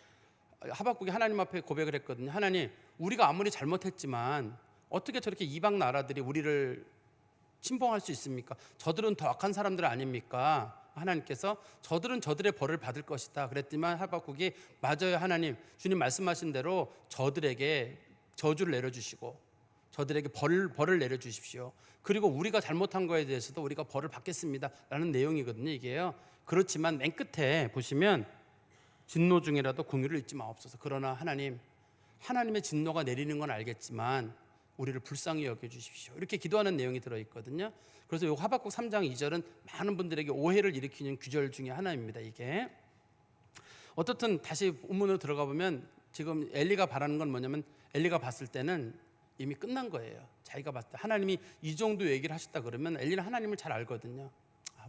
하박국이 하나님 앞에 고백을 했거든요. 하나님, 우리가 아무리 잘못했지만 어떻게 저렇게 이방 나라들이 우리를 침범할 수 있습니까? 저들은 더 악한 사람들 아닙니까? 하나님께서 저들은 저들의 벌을 받을 것이다 그랬지만 하박국이 맞아요 하나님, 주님 말씀하신 대로 저들에게 저주를 내려주시고 저들에게 벌을 내려주십시오. 그리고 우리가 잘못한 거에 대해서도 우리가 벌을 받겠습니다 라는 내용이거든요. 이게요. 그렇지만 맨 끝에 보시면 진노 중이라도 공의를 잊지 마옵소서. 그러나 하나님의 진노가 내리는 건 알겠지만 우리를 불쌍히 여겨주십시오. 이렇게 기도하는 내용이 들어있거든요. 그래서 이 하박국 3장 2절은 많은 분들에게 오해를 일으키는 규절 중에 하나입니다. 이게 어떻든 다시 본문으로 들어가 보면 지금 엘리가 바라는 건 뭐냐면 엘리가 봤을 때는 이미 끝난 거예요. 자기가 봤을 때 하나님이 이 정도 얘기를 하셨다 그러면 엘리는 하나님을 잘 알거든요.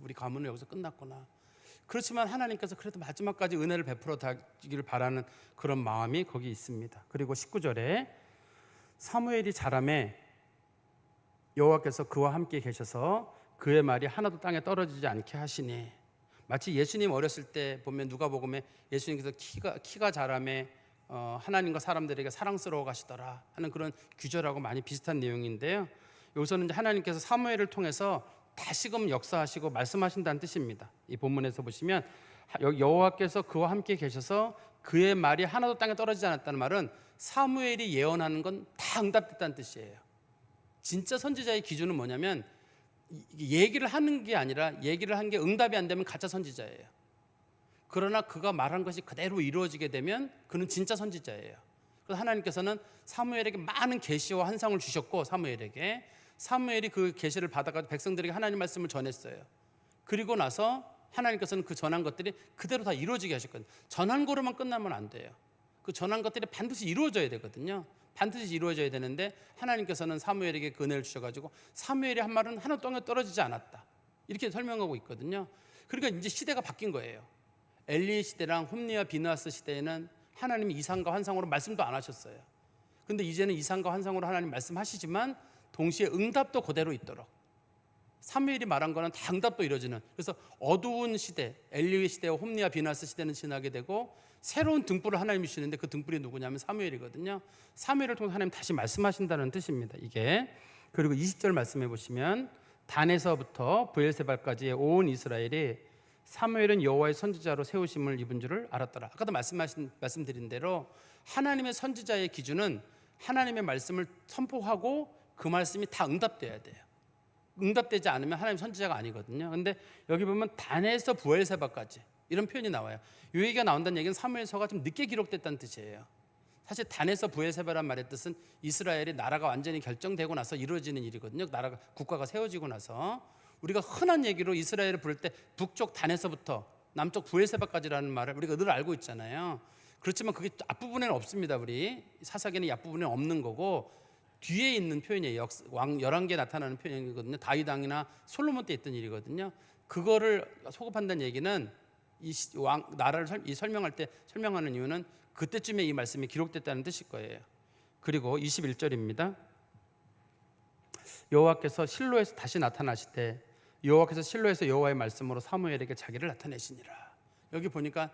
우리 가문은 여기서 끝났구나. 그렇지만 하나님께서 그래도 마지막까지 은혜를 베풀어 주기를 바라는 그런 마음이 거기 있습니다. 그리고 19절에 사무엘이 자라매 여호와께서 그와 함께 계셔서 그의 말이 하나도 땅에 떨어지지 않게 하시니, 마치 예수님 어렸을 때 보면 누가복음에 예수님께서 키가 자라매 하나님과 사람들에게 사랑스러워 가시더라 하는 그런 규절하고 많이 비슷한 내용인데요. 여기서는 이제 하나님께서 사무엘을 통해서 다시금 역사하시고 말씀하신다는 뜻입니다. 이 본문에서 보시면 여호와께서 그와 함께 계셔서 그의 말이 하나도 땅에 떨어지지 않았다는 말은 사무엘이 예언하는 건 다 응답됐다는 뜻이에요. 진짜 선지자의 기준은 뭐냐면 얘기를 하는 게 아니라 얘기를 한 게 응답이 안 되면 가짜 선지자예요. 그러나 그가 말한 것이 그대로 이루어지게 되면 그는 진짜 선지자예요. 그래서 하나님께서는 사무엘에게 많은 계시와 환상을 주셨고 사무엘이 그 계시를 받아가지고 백성들에게 하나님 말씀을 전했어요. 그리고 나서 하나님께서는 그 전한 것들이 그대로 다 이루어지게 하셨거든요. 전한 거로만 끝나면 안 돼요. 그 전한 것들이 반드시 이루어져야 되거든요. 반드시 이루어져야 되는데 하나님께서는 사무엘에게 그 은혜를 주셔가지고 사무엘이 한 말은 하나도 땅에 떨어지지 않았다 이렇게 설명하고 있거든요. 그러니까 이제 시대가 바뀐 거예요. 엘리 시대랑 홈리와 비느하스 시대에는 하나님이 이상과 환상으로 말씀도 안 하셨어요. 근데 이제는 이상과 환상으로 하나님 말씀하시지만 동시에 응답도 그대로 있도록 사무엘이 말한 거는 다 응답도 이루어지는, 그래서 어두운 시대 엘리의 시대와 홈리와 비느하스 시대는 지나게 되고 새로운 등불을 하나님이 주시는데 그 등불이 누구냐면 사무엘이거든요. 사무엘을 통해 하나님 다시 말씀하신다는 뜻입니다. 이게 그리고 20절 말씀해 보시면 단에서부터 브엘세바까지의 온 이스라엘이 사무엘은 여호와의 선지자로 세우심을 입은 줄을 알았더라. 아까도 말씀드린 대로 하나님의 선지자의 기준은 하나님의 말씀을 선포하고 그 말씀이 다 응답돼야 돼요. 응답되지 않으면 하나님 선지자가 아니거든요. 근데 여기 보면 단에서 브엘세바까지 이런 표현이 나와요. 이 얘기가 나온다는 얘기는 사무엘서가 좀 늦게 기록됐다는 뜻이에요. 사실 단에서 브엘세바란 말의 뜻은 이스라엘이 나라가 완전히 결정되고 나서 이루어지는 일이거든요. 국가가 세워지고 나서 우리가 흔한 얘기로 이스라엘을 부를 때 북쪽 단에서부터 남쪽 브엘세바까지라는 말을 우리가 늘 알고 있잖아요. 그렇지만 그게 앞부분에는 없습니다. 우리 사사기는 앞부분에는 없는 거고 뒤에 있는 표현이에요. 왕 11개 나타나는 표현이거든요. 다윗 왕이나 솔로몬 때 있던 일이거든요. 그거를 소급한다는 얘기는 이 나라를 설명할 때 설명하는 이유는 그때쯤에 이 말씀이 기록됐다는 뜻일 거예요. 그리고 21절입니다. 여호와께서 실로에서 다시 나타나시되 여호와께서 실로에서 여호와의 말씀으로 사무엘에게 자기를 나타내시니라. 여기 보니까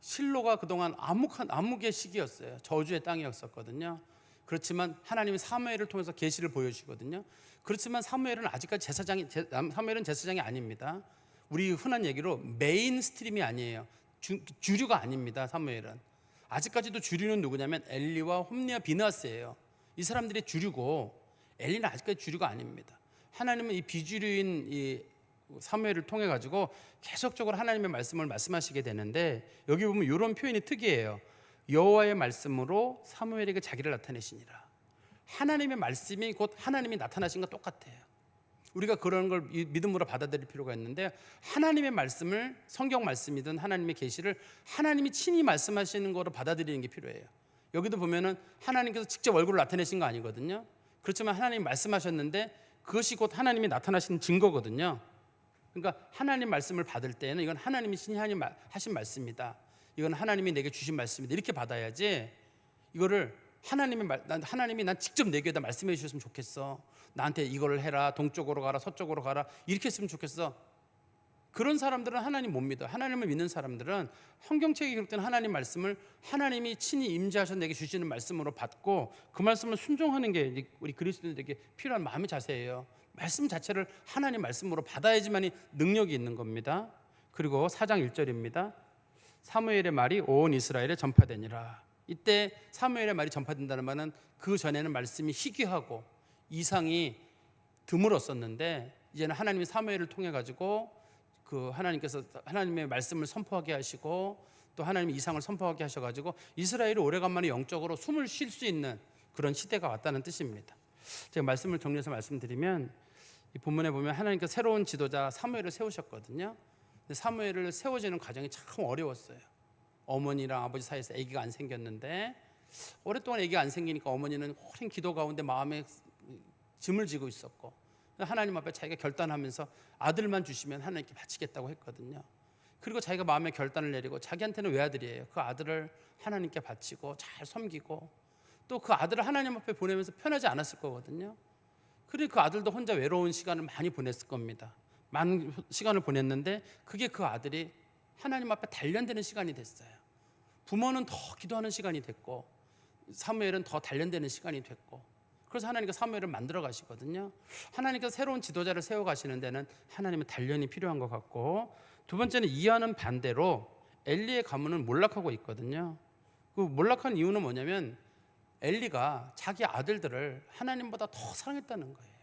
실로가 그동안 암흑의 시기였어요. 저주의 땅이었었거든요. 그렇지만 하나님이 사무엘을 통해서 계시를 보여주시거든요. 그렇지만 사무엘은 아직까지 제사장이 아닙니다. 우리 흔한 얘기로 메인 스트림이 아니에요. 주류가 아닙니다. 사무엘은 아직까지도 주류는 누구냐면 엘리와 홈리와 비느하스예요. 이 사람들이 주류고 엘리는 아직까지 주류가 아닙니다. 하나님은 이 비주류인 이 사무엘을 통해 가지고 계속적으로 하나님의 말씀을 말씀하시게 되는데 여기 보면 이런 표현이 특이해요. 여호와의 말씀으로 사무엘에게 자기를 나타내시니라. 하나님의 말씀이 곧 하나님이 나타나신 것 똑같아요. 우리가 그런 걸 믿음으로 받아들일 필요가 있는데, 하나님의 말씀을, 성경 말씀이든 하나님의 계시를 하나님이 친히 말씀하시는 거로 받아들이는 게 필요해요. 여기도 보면은 하나님께서 직접 얼굴을 나타내신 거 아니거든요. 그렇지만 하나님이 말씀하셨는데 그것이 곧 하나님이 나타나신 증거거든요. 그러니까 하나님 말씀을 받을 때는 이건 하나님이 친히 하신 말씀이다, 이건 하나님이 내게 주신 말씀이다, 이렇게 받아야지, 이거를 하나님이 난 직접 내게다 말씀해 주셨으면 좋겠어, 나한테 이거를 해라, 동쪽으로 가라, 서쪽으로 가라, 이렇게 했으면 좋겠어, 그런 사람들은 하나님 못 믿어요. 하나님을 믿는 사람들은 성경책에 기록된 하나님 말씀을 하나님이 친히 임재하셔서 내게 주시는 말씀으로 받고 그 말씀을 순종하는 게 우리 그리스도인들에게 필요한 마음의 자세예요. 말씀 자체를 하나님 말씀으로 받아야지만이 능력이 있는 겁니다. 그리고 4장 1절입니다. 사무엘의 말이 온 이스라엘에 전파되니라. 이때 사무엘의 말이 전파된다는 말은 그 전에는 말씀이 희귀하고 이상이 드물었었는데, 이제는 하나님이 사무엘을 통해 가지고 그 하나님께서 하나님의 말씀을 선포하게 하시고 또 하나님의 이상을 선포하게 하셔가지고 이스라엘이 오래간만에 영적으로 숨을 쉴 수 있는 그런 시대가 왔다는 뜻입니다. 제가 말씀을 정리해서 말씀드리면, 이 본문에 보면 하나님께서 새로운 지도자 사무엘을 세우셨거든요. 근데 사무엘을 세워지는 과정이 참 어려웠어요. 어머니랑 아버지 사이에서 아기가 안 생겼는데, 오랫동안 아기가 안 생기니까 어머니는 오랜 기도 가운데 마음에 짐을 지고 있었고, 하나님 앞에 자기가 결단하면서 아들만 주시면 하나님께 바치겠다고 했거든요. 그리고 자기가 마음에 결단을 내리고, 자기한테는 외아들이에요. 그 아들을 하나님께 바치고 잘 섬기고 또 그 아들을 하나님 앞에 보내면서 편하지 않았을 거거든요. 그리고 그 아들도 혼자 외로운 시간을 많이 보냈을 겁니다. 많은 시간을 보냈는데 그게 그 아들이 하나님 앞에 단련되는 시간이 됐어요. 부모는 더 기도하는 시간이 됐고 사무엘은 더 단련되는 시간이 됐고, 그래서 하나님께서 사무엘을 만들어 가시거든요. 하나님께서 새로운 지도자를 세워 가시는 데는 하나님의 단련이 필요한 것 같고, 두 번째는 이와는 반대로 엘리의 가문은 몰락하고 있거든요. 그 몰락한 이유는 뭐냐면 엘리가 자기 아들들을 하나님보다 더 사랑했다는 거예요.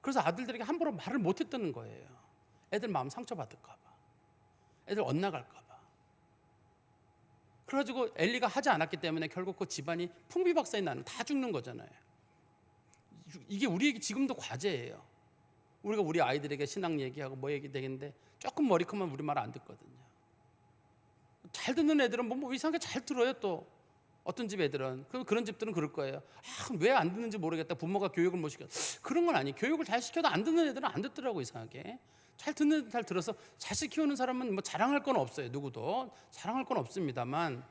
그래서 아들들에게 함부로 말을 못했다는 거예요. 애들 마음 상처받을까 봐, 애들 엇나갈까 봐. 그래가지고 엘리가 하지 않았기 때문에 결국 그 집안이 풍비박산이 나는, 다 죽는 거잖아요. 이게 우리에게 지금도 과제예요. 우리가 우리 아이들에게 신앙 얘기하고 뭐 얘기 되겠는데 조금 머리 크면 우리 말 안 듣거든요. 잘 듣는 애들은 뭐 이상하게 잘 들어요. 또 어떤 집 애들은, 그런 집들은 그럴 거예요. 왜 안 듣는지 모르겠다, 부모가 교육을 못 시켜. 그런 건 아니에요. 교육을 잘 시켜도 안 듣는 애들은 안 듣더라고, 이상하게. 잘 듣는 애들 잘 들어서 자식 키우는 사람은 뭐 자랑할 건 없어요. 누구도 자랑할 건 없습니다만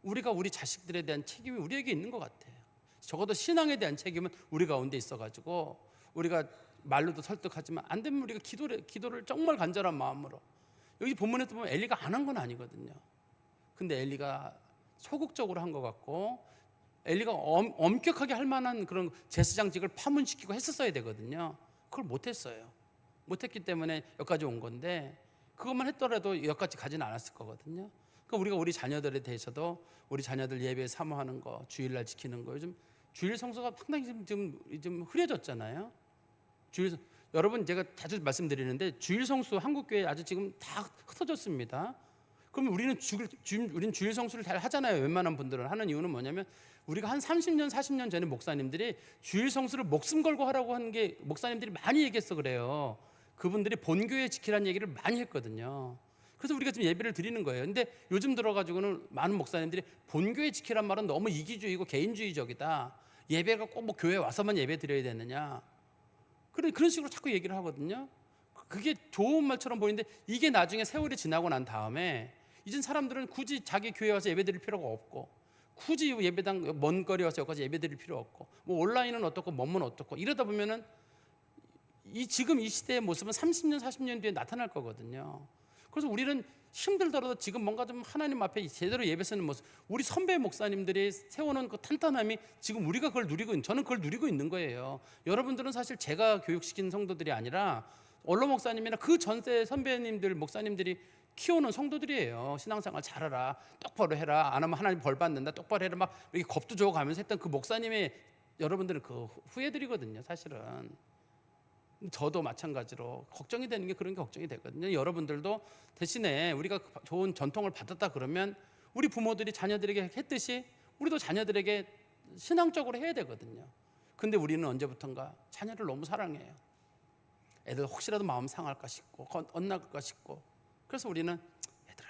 우리가 우리 자식들에 대한 책임이 우리에게 있는 것 같아요. 적어도 신앙에 대한 책임은 우리 가운데 있어가지고, 우리가 말로도 설득하지만 안 되면 우리가 기도를 정말 간절한 마음으로, 여기 본문에서 보면 엘리가 안 한 건 아니거든요. 근데 엘리가 소극적으로 한 것 같고, 엘리가 엄격하게 할 만한 그런 제사장직을 파문시키고 했었어야 되거든요. 그걸 못했어요. 못했기 때문에 여기까지 온 건데, 그것만 했더라도 여기까지 가지는 않았을 거거든요. 그러니까 우리가 우리 자녀들에 대해서도, 우리 자녀들 예배 사모하는 거, 주일날 지키는 거, 요즘 주일 성수가 상당히 좀 흐려졌잖아요. 여러분, 제가 자주 말씀드리는데 주일 성수 한국교회 아주 지금 다 흩어졌습니다. 그럼 우리는 주일 성수를 잘 하잖아요. 웬만한 분들은 하는 이유는 뭐냐면, 우리가 한 30년 40년 전에 목사님들이 주일 성수를 목숨 걸고 하라고 하는 게 목사님들이 많이 얘기했어 그래요. 그분들이 본교회 지키라는 얘기를 많이 했거든요. 그래서 우리가 지금 예배를 드리는 거예요. 근데 요즘 들어가지고는 많은 목사님들이 본교회 지키란 말은 너무 이기주의고 개인주의적이다, 예배가 꼭 뭐 교회 와서만 예배 드려야 되느냐, 그런 식으로 자꾸 얘기를 하거든요. 그게 좋은 말처럼 보이는데, 이게 나중에 세월이 지나고 난 다음에 이젠 사람들은 굳이 자기 교회 와서 예배 드릴 필요가 없고, 굳이 예배당 먼 거리 와서 여기까지 예배 드릴 필요 없고, 뭐 온라인은 어떻고 뭐면 어떻고, 이러다 보면은 지금 이 시대의 모습은 30년 40년 뒤에 나타날 거거든요. 그래서 우리는 힘들더라도 지금 뭔가 좀 하나님 앞에 제대로 예배 쓰는 모습, 우리 선배 목사님들이 세워놓은 그 탄탄함이 지금 우리가 그걸 누리고, 저는 그걸 누리고 있는 거예요. 여러분들은 사실 제가 교육시킨 성도들이 아니라 원로 목사님이나 그 전세 선배님들, 목사님들이 키우는 성도들이에요. 신앙생활 잘하라, 똑바로 해라, 안 하면 하나님 벌 받는다, 똑바로 해라, 막 이렇게 겁도 주고 가면서 했던 그 목사님의, 여러분들은 그 후예들이거든요, 사실은. 저도 마찬가지로 걱정이 되는 게 그런 게 걱정이 되거든요. 여러분들도 대신에 우리가 좋은 전통을 받았다 그러면 우리 부모들이 자녀들에게 했듯이 우리도 자녀들에게 신앙적으로 해야 되거든요. 근데 우리는 언제부턴가 자녀를 너무 사랑해요. 애들 혹시라도 마음 상할까 싶고 엇나갈까 싶고, 그래서 우리는 얘들아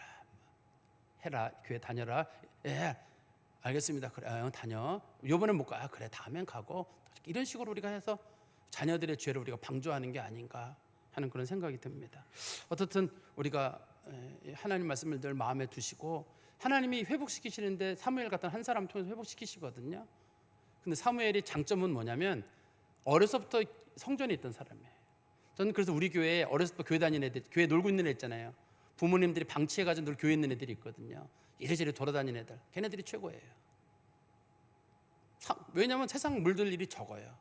해라, 교회 다녀라. 예, 알겠습니다. 그래, 다녀. 요번엔 못 가. 그래, 다음엔 가고. 이런 식으로 우리가 해서 자녀들의 죄를 우리가 방조하는 게 아닌가 하는 그런 생각이 듭니다. 어떻든 우리가 하나님 말씀을 늘 마음에 두시고, 하나님이 회복시키시는데 사무엘 같은 한 사람 통해서 회복시키시거든요. 근데 사무엘이 장점은 뭐냐면 어려서부터 성전에 있던 사람이에요. 저는 그래서 우리 교회에 어렸을 때 교회 다니는 애들, 교회 놀고 있는 애 있잖아요. 부모님들이 방치해가지고 늘 교회 있는 애들이 있거든요. 이래저래 돌아다니는 애들, 걔네들이 최고예요. 왜냐하면 세상 물들 일이 적어요.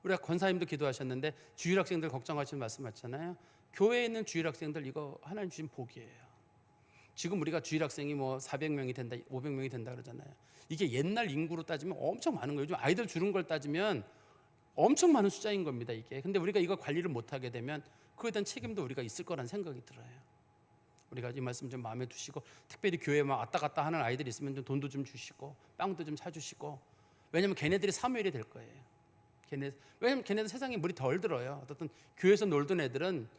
우리가 권사님도 기도하셨는데 주일학생들 걱정하시는 말씀하셨잖아요. 교회에 있는 주일학생들, 이거 하나님 주신 복이에요. 지금 우리가 주일학생이 뭐 400명이 된다, 500명이 된다 그러잖아요. 이게 옛날 인구로 따지면 엄청 많은 거예요. 요즘 아이들 주는 걸 따지면 엄청 많은 숫자인 겁니다, 이게. 근데 우리가 이거 관리를 못하게 되면 그에 대한 책임도 우리가 있을 거라는 생각이 들어요. 우리가 이 말씀 좀 마음에 두시고, 특별히 교회에 막 왔다 갔다 하는 아이들이 있으면 좀 돈도 좀 주시고 빵도 좀 사주시고. 왜냐면 걔네들이 사무엘이 될 거예요. 왜냐면 걔네들 세상에 물이 덜 들어요. 어떻든 교회에서 놀던 애들은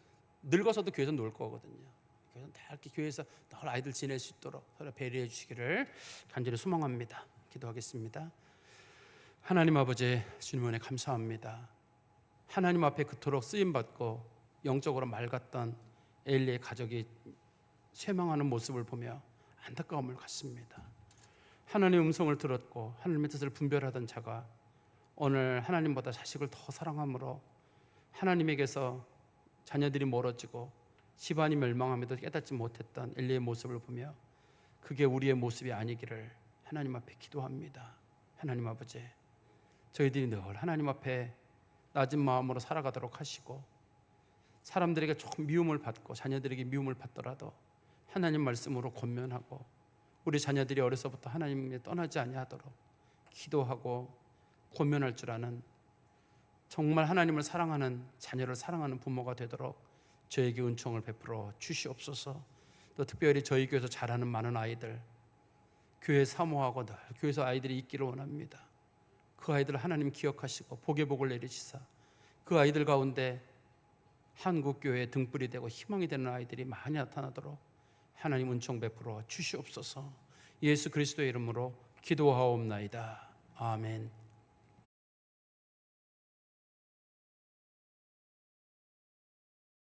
늙어서도 교회에서 놀 거거든요. 그래서 다 이렇게 교회에서 늘 아이들 지낼 수 있도록 서로 배려해 주시기를 간절히 소망합니다. 기도하겠습니다. 하나님 아버지, 주님 은혜 감사합니다. 하나님 앞에 그토록 쓰임받고 영적으로 맑았던 엘리의 가족이 쇠망하는 모습을 보며 안타까움을 갖습니다. 하나님의 음성을 들었고 하나님의 뜻을 분별하던 자가 오늘 하나님보다 자식을 더 사랑함으로 하나님에게서 자녀들이 멀어지고 집안이 멸망함에도 깨닫지 못했던 엘리의 모습을 보며 그게 우리의 모습이 아니기를 하나님 앞에 기도합니다. 하나님 아버지, 저희들이 늘 하나님 앞에 낮은 마음으로 살아가도록 하시고, 사람들에게 조금 미움을 받고 자녀들에게 미움을 받더라도 하나님 말씀으로 권면하고, 우리 자녀들이 어려서부터 하나님에 떠나지 아니하도록 기도하고 권면할 줄 아는, 정말 하나님을 사랑하는 자녀를 사랑하는 부모가 되도록 저에게 은총을 베풀어 주시옵소서. 또 특별히 저희 교회에서 자라는 많은 아이들, 교회 사모하고 늘 교회에서 아이들이 있기를 원합니다. 그 아이들을 하나님 기억하시고 복의 복을 내리시사 그 아이들 가운데 한국교회의 등불이 되고 희망이 되는 아이들이 많이 나타나도록 하나님 은총 베풀어 주시옵소서. 예수 그리스도의 이름으로 기도하옵나이다. 아멘.